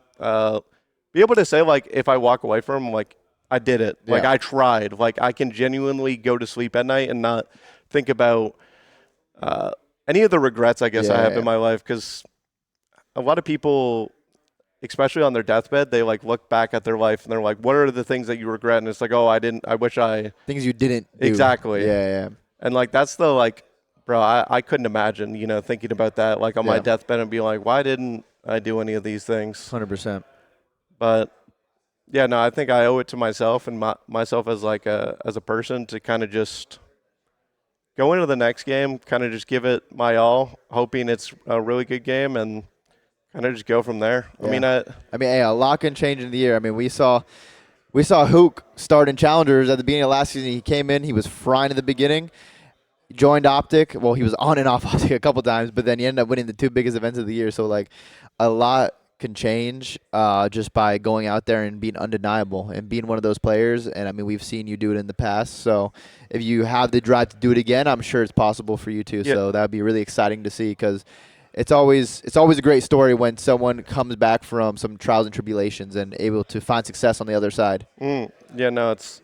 be able to say, like, if I walk away from him, like, I did it. Like, Yeah. I tried. Like, I can genuinely go to sleep at night and not think about any of the regrets, I guess, I have Yeah. in my life. Because a lot of people, especially on their deathbed, they, like, look back at their life and they're like, what are the things that you regret? And it's like, oh, I wish I. Things you didn't do. Exactly. Yeah. And, like, that's the, like, bro, I couldn't imagine, thinking about that, like, on my Yeah. deathbed and be like, why didn't I do any of these things? 100%. But yeah, no, I think I owe it to myself and myself as like as a person to kind of just go into the next game, kind of just give it my all, hoping it's a really good game, and kind of just go from there. Yeah. I mean, Hey, a lot can change in the year. I mean, we saw Hook start in Challengers at the beginning of last season. He came in, he was frying in the beginning. Joined Optic. Well, he was on and off Optic a couple times, but then he ended up winning the two biggest events of the year. So, like, a lot can change just by going out there and being undeniable and being one of those players. And, I mean, we've seen you do it in the past. So, if you have the drive to do it again, I'm sure it's possible for you too. Yeah. So, that would be really exciting to see because it's always a great story when someone comes back from some trials and tribulations and able to find success on the other side. yeah, no, it's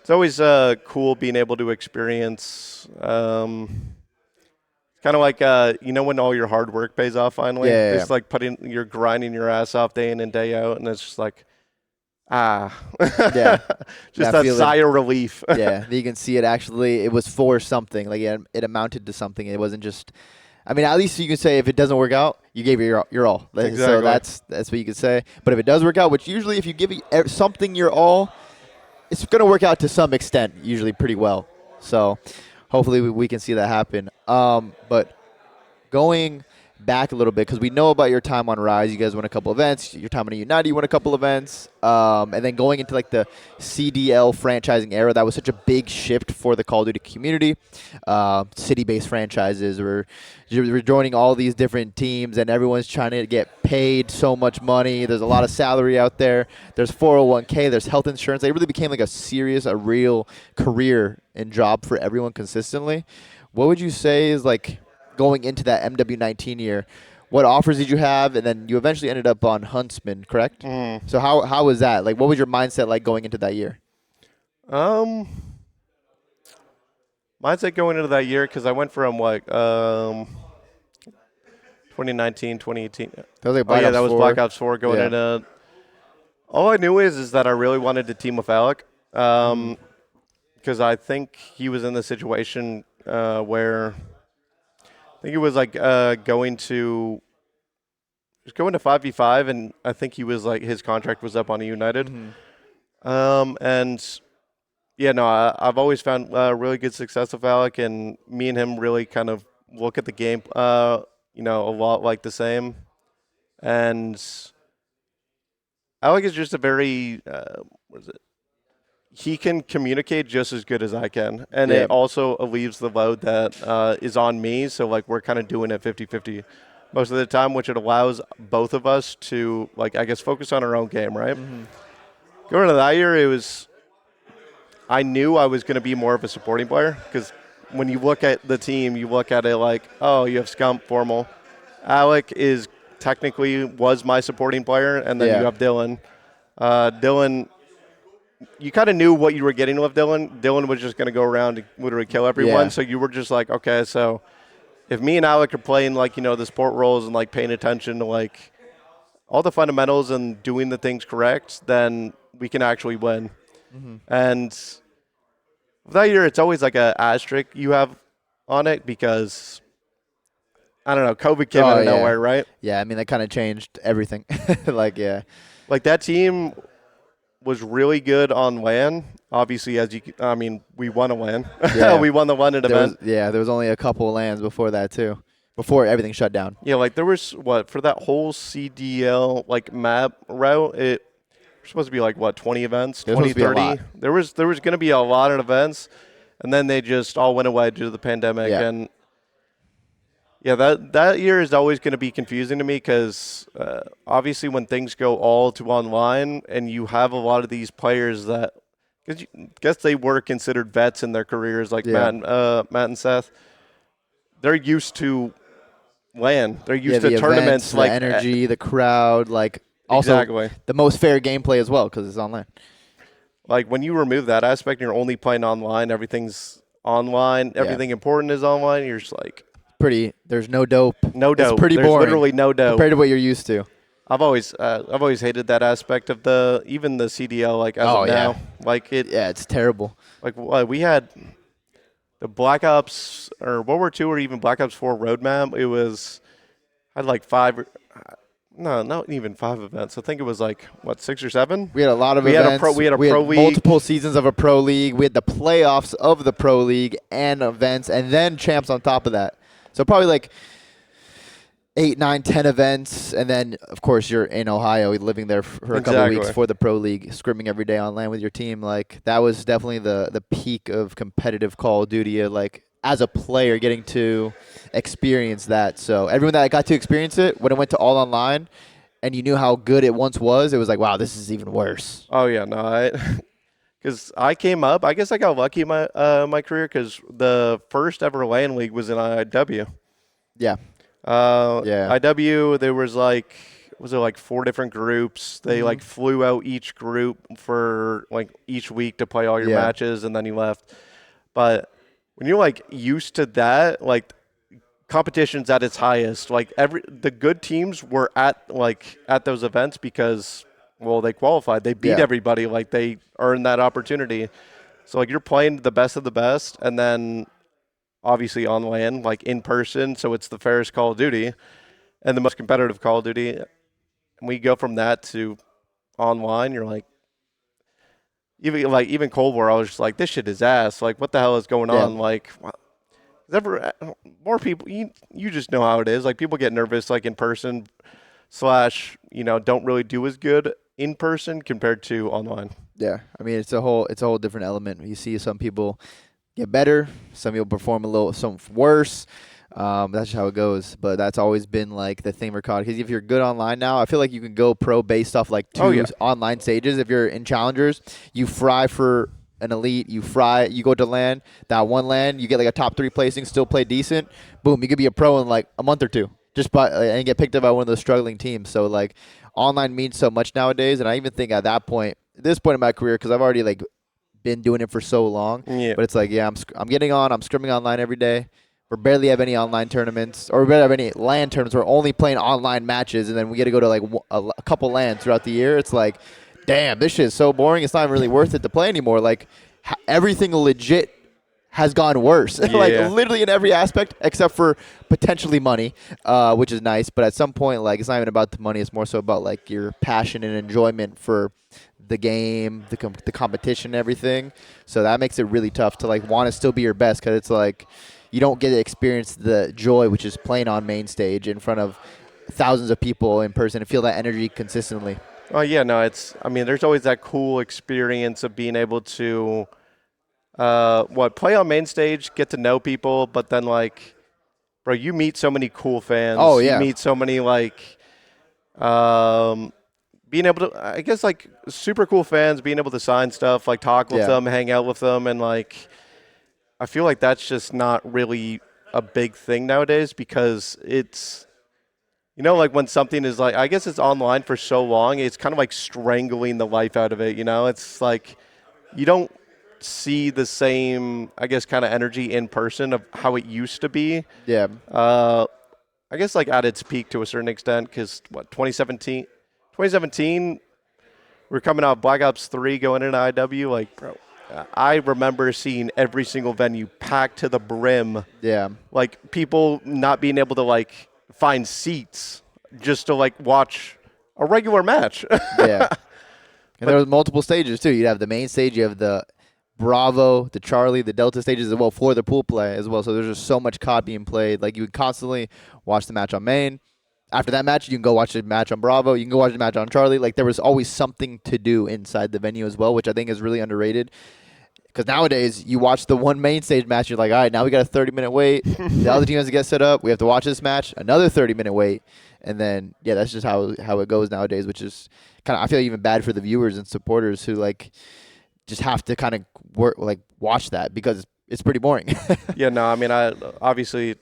always cool being able to experience. Kind of like when all your hard work pays off finally. Yeah. It's like you're grinding your ass off day in and day out, and it's just like, Yeah. just That that sigh of relief. Yeah, you can see it actually. It was for something. Like it amounted to something. It wasn't just. I mean, at least you can say if it doesn't work out, you gave your all. Exactly. So that's what you could say. But if it does work out, which usually if you give something your all, it's going to work out to some extent, usually pretty well. So hopefully we can see that happen. But going back a little bit, because we know about your time on Rise. You guys won a couple events. Your time on United, you won a couple events. And then going into like the CDL franchising era, that was such a big shift for the Call of Duty community. City-based franchises, we're joining all these different teams, and everyone's trying to get paid so much money. There's a lot of salary out there. There's 401k. There's health insurance. It really became like a real career and job for everyone consistently. What would you say is like going into that MW19 year, what offers did you have? And then you eventually ended up on Huntsman, correct? So how was that? Like, what was your mindset like going into that year? Mindset going into that year, because I went from 2019, 2018. That was like That was 4. Black Ops 4 going Yeah. into. All I knew is that I really wanted to team with Alec, because I think he was in the situation where I think he was like going to 5v5, and I think he was like his contract was up on a United. And yeah, no, I've always found really good success with Alec, and me and him really kind of look at the game, a lot like the same. And Alec is just a very, he can communicate just as good as I can. And Yeah. it also alleviates the load that is on me. So, like, we're kind of doing it 50-50 most of the time, which it allows both of us to, like, I guess, focus on our own game, right? Going into that year, I knew I was going to be more of a supporting player, because when you look at the team, you look at it like, oh, you have Scump, Formal. Alec was my supporting player, and then you have Dylan. Dylan, you kind of knew what you were getting with Dylan. Dylan was just going to go around and literally kill everyone. Yeah. So you were just like, okay, so if me and Alec are playing, like, the support roles and, like, paying attention to, like, all the fundamentals and doing the things correct, then we can actually win. And that year, it's always like a asterisk you have on it, because I don't know, COVID came out of nowhere, right? Yeah, I mean, that kind of changed everything. Like, yeah. Like, that team was really good on LAN. Obviously, we won a LAN. Yeah. We won the London event. There was only a couple of lands before that, too. Before everything shut down. Yeah, like, there was, for that whole CDL, like, map route, supposed to be like what 20 events, There's 20, supposed to be a 30. lot. There was going to be a lot of events, and then they just all went away due to the pandemic. Yeah. And yeah, that year is always going to be confusing to me because obviously when things go all to online and you have a lot of these players that, cause guess they were considered vets in their careers, like Yeah. Matt and Seth. They're used to LAN. They're Yeah, used the to events, tournaments the like energy, the crowd, like also exactly. the most fair gameplay as well because it's online. Like when you remove that aspect and you're only playing online, everything's online, Yeah. everything important is online. You're just like There's no dope. no It's dope. pretty There's boring literally no dope. compared to what you're used to. I've always hated that aspect of even the CDL like as Oh, of yeah. now. Like Yeah, it's terrible. like we had the Black Ops or World War II or even Black Ops 4 roadmap. It was had like no, not even 5 events. I think it was like what 6 or 7. We had a lot of We had events. we had a pro league. Multiple seasons of a pro league. We had the playoffs of the pro league and events, and then champs on top of that. So probably like 8, 9, 10 events, and then of course you're in Ohio, living there for a couple of weeks for the pro league, scrimming every day on land with your team. Like that was definitely the peak of competitive Call of Duty. Like as a player, getting to experience that. So everyone that got to experience it, when it went to all online, and you knew how good it once was, it was like, wow, this is even worse. Oh yeah, no, because I came up. I guess I got lucky in my career because the first ever LAN league was in IW. Yeah. Yeah. IW, there was like 4 different groups. They like flew out each group for like each week to play all your matches, and then you left. But when you're like used to that, like competition's at its highest. Like the good teams were at those events because they qualified. They beat everybody. Like they earned that opportunity. So like you're playing the best of the best, and then obviously on LAN, like in person. So it's the fairest Call of Duty and the most competitive Call of Duty. And we go from that to online. You're like, even Cold War, I was just like, this shit is ass. Like, what the hell is going on? Like, more people, you just know how it is. Like, people get nervous, like in person / don't really do as good in person compared to online. Yeah, I mean it's a whole different element. You see some people get better, some people perform some worse. That's just how it goes. But that's always been like the thing for COD. Because if you're good online now, I feel like you can go pro based off like 2 online stages. If you're in challengers, you fry for an elite, you go to LAN, that one LAN, you get like a top 3 placing, still play decent. Boom, you could be a pro in like a month or 2, and get picked up by one of those struggling teams. So like online means so much nowadays, and I even think at this point in my career, because I've already like been doing it for so long. Yeah. But it's like, I'm getting on. I'm scrimming online every day. We barely have any online tournaments, or we barely have any LAN tournaments. We're only playing online matches, and then we get to go to like a couple LANs throughout the year. It's like, damn, this shit is so boring. It's not even really worth it to play anymore. Like everything legit has gone worse, like literally in every aspect except for potentially money, which is nice. But at some point, like it's not even about the money. It's more so about like your passion and enjoyment for the game, the competition, and everything. So that makes it really tough to like want to still be your best, because it's like you don't get to experience the joy, which is playing on main stage in front of thousands of people in person and feel that energy consistently. Oh yeah, no, there's always that cool experience of being able to play on main stage, get to know people, but then like, bro, you meet so many cool fans. Oh yeah. You meet so many like being able to, I guess, like super cool fans, being able to sign stuff, like talk with them, hang out with them, and like I feel like that's just not really a big thing nowadays, because it's, like when something is like, I guess it's online for so long, it's kind of like strangling the life out of it. It's like you don't see the same, I guess, kind of energy in person of how it used to be. Yeah. I guess like at its peak to a certain extent, because 2017, we're coming out of Black Ops 3 going into IW. Like, bro, I remember seeing every single venue packed to the brim. Yeah. Like people not being able to like find seats just to like watch a regular match. Yeah. And there was multiple stages too. You'd have the main stage, you have the Bravo, the Charlie, the Delta stages as well for the pool play as well. So there's just so much COD being played. Like you would constantly watch the match on main, after that match, you can go watch the match on Bravo. You can go watch the match on Charlie. Like there was always something to do inside the venue as well, which I think is really underrated. Because nowadays, you watch the one main stage match, you're like, all right, now we got a 30-minute wait. The other team has to get set up. We have to watch this match, another 30-minute wait. And then, yeah, that's just how it goes nowadays, which is kind of, I feel even bad for the viewers and supporters who, like, just have to kind of watch that because it's pretty boring. Yeah, no, I mean, obviously,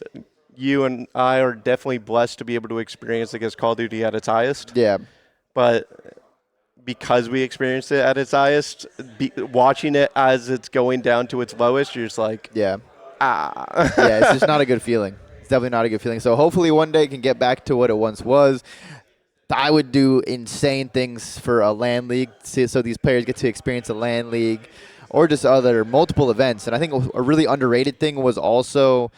you and I are definitely blessed to be able to experience, I guess, Call of Duty at its highest. Yeah. But because we experienced it at its highest, watching it as it's going down to its lowest, you're just like, Yeah. ah. Yeah, it's just not a good feeling. It's definitely not a good feeling. So hopefully one day it can get back to what it once was. I would do insane things for a LAN league so these players get to experience a LAN league or just other multiple events. And I think a really underrated thing was also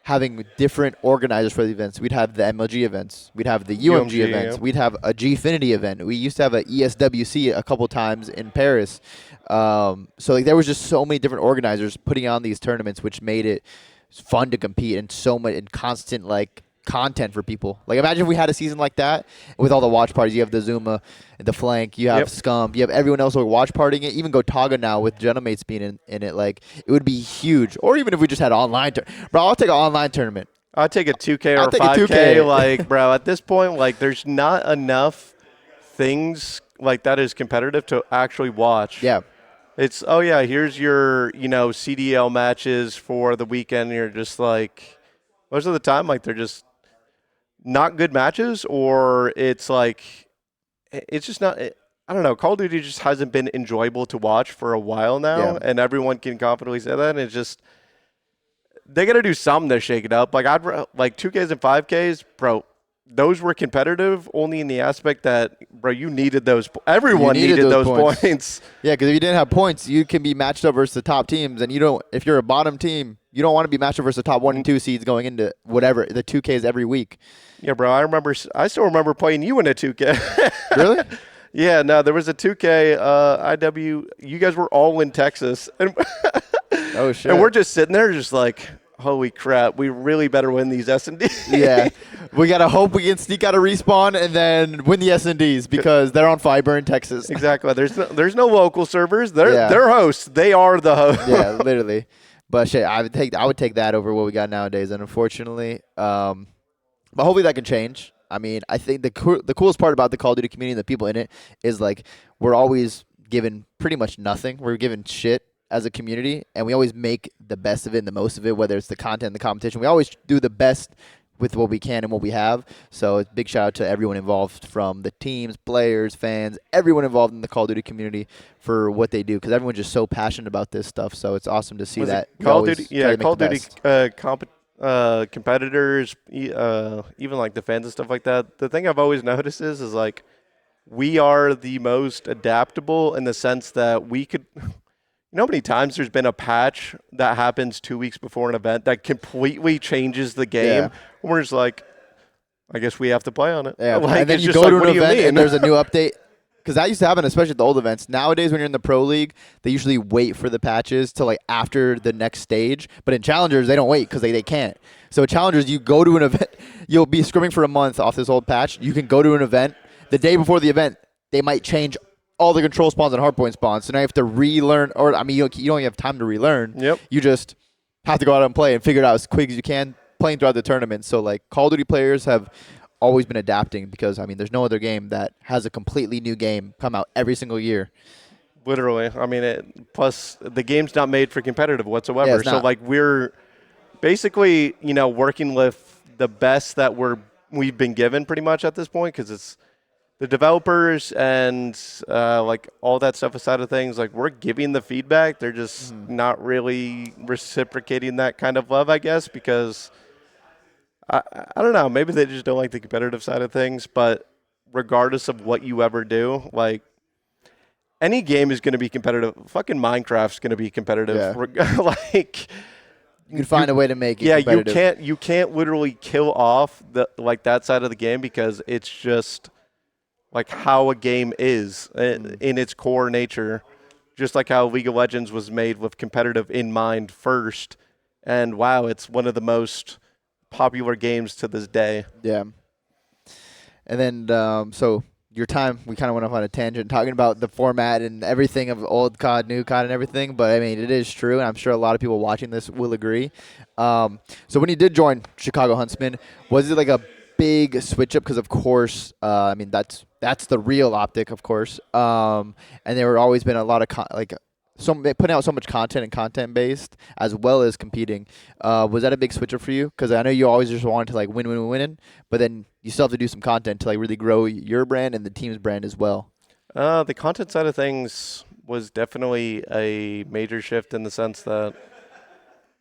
having different organizers for the events. We'd have the MLG events. We'd have the UMG events. Yeah. We'd have a Gfinity event. We used to have a ESWC a couple times in Paris. So like there was just so many different organizers putting on these tournaments, which made it fun to compete and so much and constant like content for people. Like imagine if we had a season like that with all the watch parties. You have the Zuma, the Flank, you have Scum, you have everyone else who are watch partying it. Even Gotaga now with Genomates being in it. Like it would be huge. Or even if we just had online. Bro, I'll take an online tournament. I'll take a 2K I'll or take a 5K. 2K. Like, bro, at this point, like, there's not enough things like that is competitive to actually watch. Yeah. It's, oh, yeah, here's your, CDL matches for the weekend. And you're just like, most of the time, like, they're just not good matches, or it's like, it's just not. I don't know. Call of Duty just hasn't been enjoyable to watch for a while now, Yeah. and everyone can confidently say that. And it's just they got to do something to shake it up. Like 2Ks and 5Ks, bro. Those were competitive only in the aspect that, bro, you needed those. Everyone needed those points. Yeah, because if you didn't have points, you can be matched up versus the top teams, and you don't. If you're a bottom team, you don't want to be matched up versus the top 1 and 2 seeds going into whatever the 2Ks every week. Yeah, bro. I still remember playing you in a 2K. Really? Yeah. No, there was a 2K IW. You guys were all in Texas, and Oh shit! and we're just sitting there, just like, holy crap, we really better win these S&Ds. Yeah, we gotta hope we can sneak out a respawn and then win the S&Ds because they're on fiber in Texas. Exactly. There's no local servers. They're hosts. They are the hosts. Yeah, literally. But shit, I would take that over what we got nowadays, and unfortunately, but hopefully that can change. I mean, I think the coolest part about the Call of Duty community and the people in it is like we're always given pretty much nothing. We're given shit as a community, and we always make the best of it and the most of it, whether it's the content, the competition. We always do the best with what we can and what we have. So it's big shout out to everyone involved, from the teams, players, fans, everyone involved in the Call of Duty community for what they do, because everyone's just so passionate about this stuff. So it's awesome to see that. Call of Duty, Call of Duty competitors, even like the fans and stuff like that. The thing I've always noticed is like we are the most adaptable in the sense that we could. You know how many times there's been a patch that happens 2 weeks before an event that completely changes the game? Yeah. We're just like, I guess we have to play on it. Yeah, like, and then it's you just go like, to an what do you event mean? and there's a new update. Because that used to happen, especially at the old events. Nowadays, when you're in the pro league, they usually wait for the patches till like after the next stage. But in challengers, they don't wait because they can't. So challengers, you go to an event, you'll be scrimming for a month off this old patch. You can go to an event. The day before the event, they might change all the control spawns and hardpoint spawns. So now you have to relearn, or I mean, you don't even have time to relearn. Yep. You just have to go out and play and figure it out as quick as you can, playing throughout the tournament. So like Call of Duty players have always been adapting because, I mean, there's no other game that has a completely new game come out every single year. Literally. I mean, plus the game's not made for competitive whatsoever. Yeah, it's so not. like we're basically, working with the best that we've been given pretty much at this point, because it's the developers and like all that stuff aside of things. Like we're giving the feedback. They're just not really reciprocating that kind of love, I guess, because I don't know. Maybe they just don't like the competitive side of things. But regardless of what you ever do, like any game is going to be competitive. Fucking Minecraft's going to be competitive. Yeah. Like You can find a way to make it competitive. you can't literally kill off that side of the game, because it's just like how a game is in its core nature. Just like how League of Legends was made with competitive in mind first. And wow, it's one of the most popular games to this day. Yeah. And then, so your time, we kind of went off on a tangent talking about the format and everything of old COD, new COD, and everything. But I mean, it is true, and I'm sure a lot of people watching this will agree. So when you did join Chicago Huntsmen, was it like a big switch up? Because of course, I mean that's the real optic, of course. And there were always been a lot of putting out so much content and content based as well as competing. Was that a big switch up for you? Because I know you always just wanted to like win, but then you still have to do some content to like really grow your brand and the team's brand as well. The content side of things was definitely a major shift in the sense that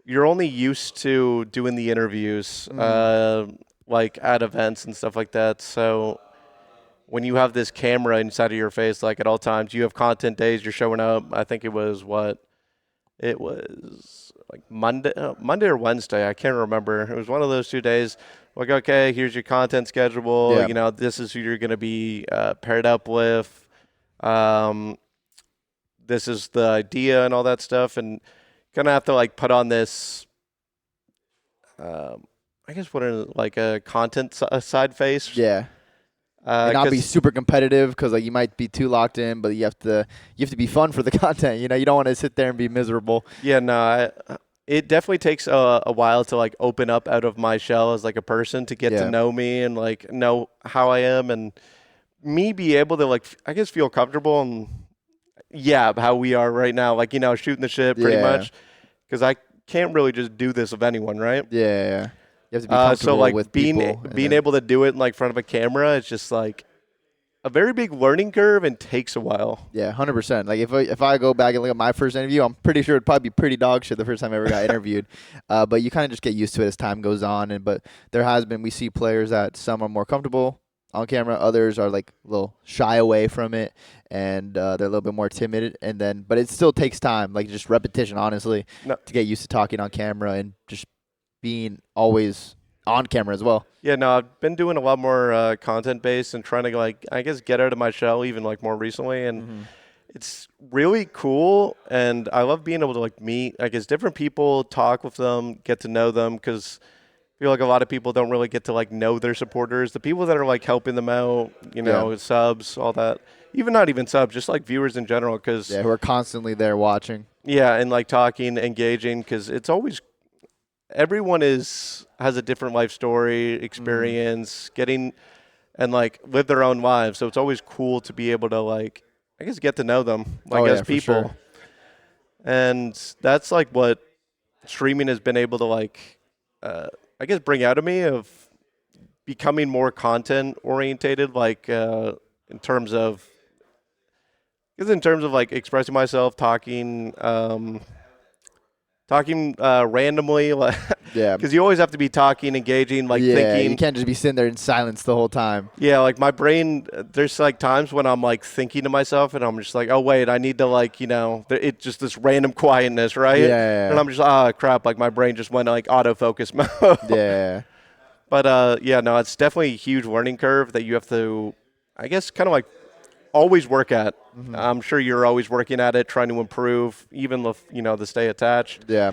you're only used to doing the interviews, like at events and stuff like that. So when you have this camera inside of your face, like at all times, you have content days. You're showing up. I think it was like Monday or Wednesday. I can't remember. It was one of those 2 days. Like, okay, here's your content schedule. Yeah. You know, this is who you're going to be paired up with. This is the idea and all that stuff, and gonna have to like put on this. I guess like a content side face. Yeah. And not be super competitive because like you might be too locked in, but you have to be fun for the content. You know, you don't want to sit there and be miserable. Yeah, no, it definitely takes a while to like open up out of my shell as like a person to get to know me and like know how I am and me be able to like I guess feel comfortable and how we are right now, like you know shooting the shit pretty much because I can't really just do this with anyone, right? Yeah. You have to be comfortable so like with being able to do it in like front of a camera, it's just like a very big learning curve and takes a while. Yeah, 100%. Like if I go back and look at my first interview, I'm pretty sure it'd probably be pretty dog shit the first time I ever got interviewed. But you kind of just get used to it as time goes on. But we see players that some are more comfortable on camera, others are like a little shy away from it, and they're a little bit more timid. But it still takes time, like just repetition, honestly, to get used to talking on camera and just being always on camera as well. Yeah, no, I've been doing a lot more content based and trying to like I guess get out of my shell even like more recently, and it's really cool. And I love being able to like meet I guess different people, talk with them, get to know them because I feel like a lot of people don't really get to like know their supporters, the people that are like helping them out, you know, subs, all that. Even not even subs, just like viewers in general, because who are constantly there watching. Yeah, and like talking, engaging, because it's always. Everyone has a different life story, experience, getting and like live their own lives. So it's always cool to be able to like, I guess, get to know them like as people. Sure. And that's like what streaming has been able to like, I guess, bring out of me of becoming more content orientated, like in terms of like expressing myself, talking randomly, like because you always have to be talking, engaging, like thinking. You can't just be sitting there in silence the whole time. Yeah, like my brain, there's like times when I'm like thinking to myself and I'm just like, oh wait, I need to like, you know, it's just this random quietness, right? Yeah. And I'm just crap, like my brain just went like autofocus mode. Yeah. But no, it's definitely a huge learning curve that you have to, I guess, kind of like always work at. I'm sure you're always working at it, trying to improve, even to stay attached. Yeah.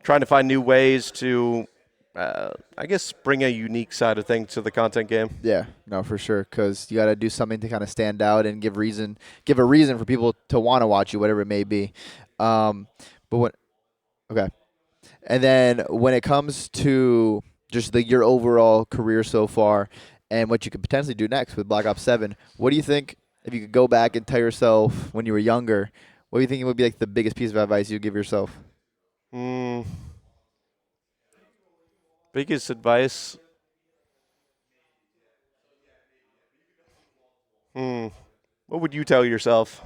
Trying to find new ways to, I guess, bring a unique side of things to the content game. Yeah, no, for sure, because you got to do something to kind of stand out and give a reason for people to want to watch you, whatever it may be. Okay. And then when it comes to just your overall career so far and what you could potentially do next with Black Ops 7, what do you think? If you could go back and tell yourself when you were younger, what do you think would be like the biggest piece of advice you'd give yourself? Biggest advice? What would you tell yourself?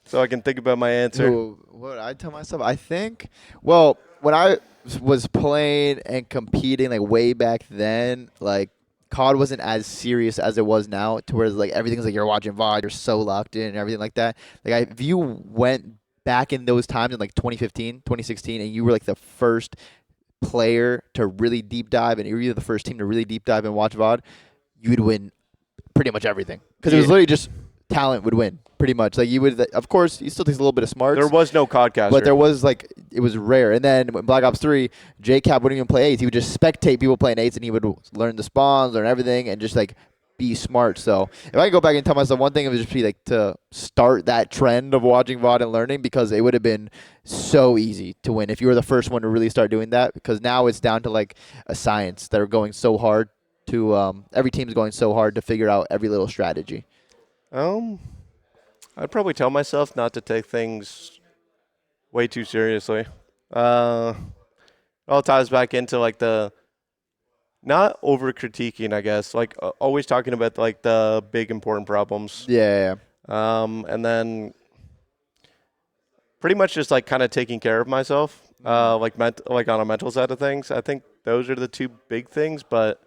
So I can think about my answer. What would I tell myself? I think, well, when I was playing and competing like way back then, like COD wasn't as serious as it was now, to where like everything's like you're watching VOD, you're so locked in and everything like that. Like if you went back in those times in like 2015, 2016, and you were like the first player to really deep dive, and you were the first team to really deep dive and watch VOD, you'd win pretty much everything. Because it was literally just talent would win, pretty much. Like you would, of course, it still takes a little bit of smarts. There was no codcaster. But there was like, it was rare. And then when Black Ops 3, JCap wouldn't even play 8s. He would just spectate people playing 8s, and he would learn the spawns, learn everything, and just like be smart. So if I could go back and tell myself one thing, it would just be like to start that trend of watching VOD and learning, because it would have been so easy to win if you were the first one to really start doing that. Because now it's down to like a science that are going so hard to every team's going so hard to figure out every little strategy. I'd probably tell myself not to take things way too seriously. All ties back into like the not over critiquing, I guess. Like always talking about like the big important problems. Yeah. And then pretty much just like kind of taking care of myself, like on a mental side of things. I think those are the two big things. But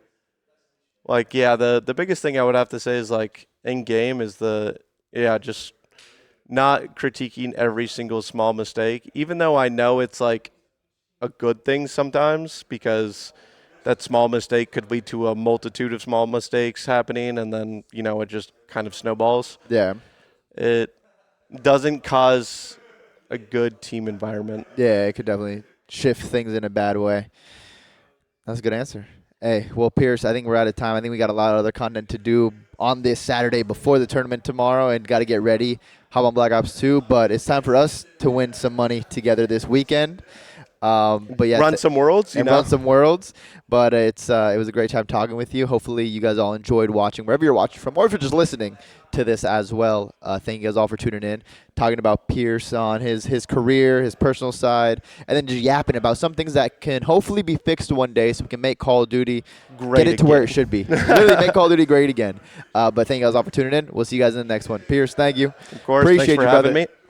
like the biggest thing I would have to say is like in game is just not critiquing every single small mistake, even though I know it's like a good thing sometimes, because that small mistake could lead to a multitude of small mistakes happening, and then it just kind of snowballs. Yeah. It doesn't cause a good team environment. Yeah, it could definitely shift things in a bad way. That's a good answer. Hey, well, Pierce, I think we're out of time. I think we got a lot of other content to do on this Saturday before the tournament tomorrow, and got to get ready. Hop on Black Ops 2, but it's time for us to win some money together this weekend. But yeah, run some worlds, run some worlds. But it was a great time talking with you. Hopefully, you guys all enjoyed watching wherever you're watching from, or if you're just listening to this as well. Thank you guys all for tuning in, talking about Pierce on his career, his personal side, and then just yapping about some things that can hopefully be fixed one day, so we can make Call of Duty great get it to where it should be. Literally make Call of Duty great again. But thank you guys all for tuning in. We'll see you guys in the next one. Pierce, thank you. Of course, appreciate thanks for you, having brother. me.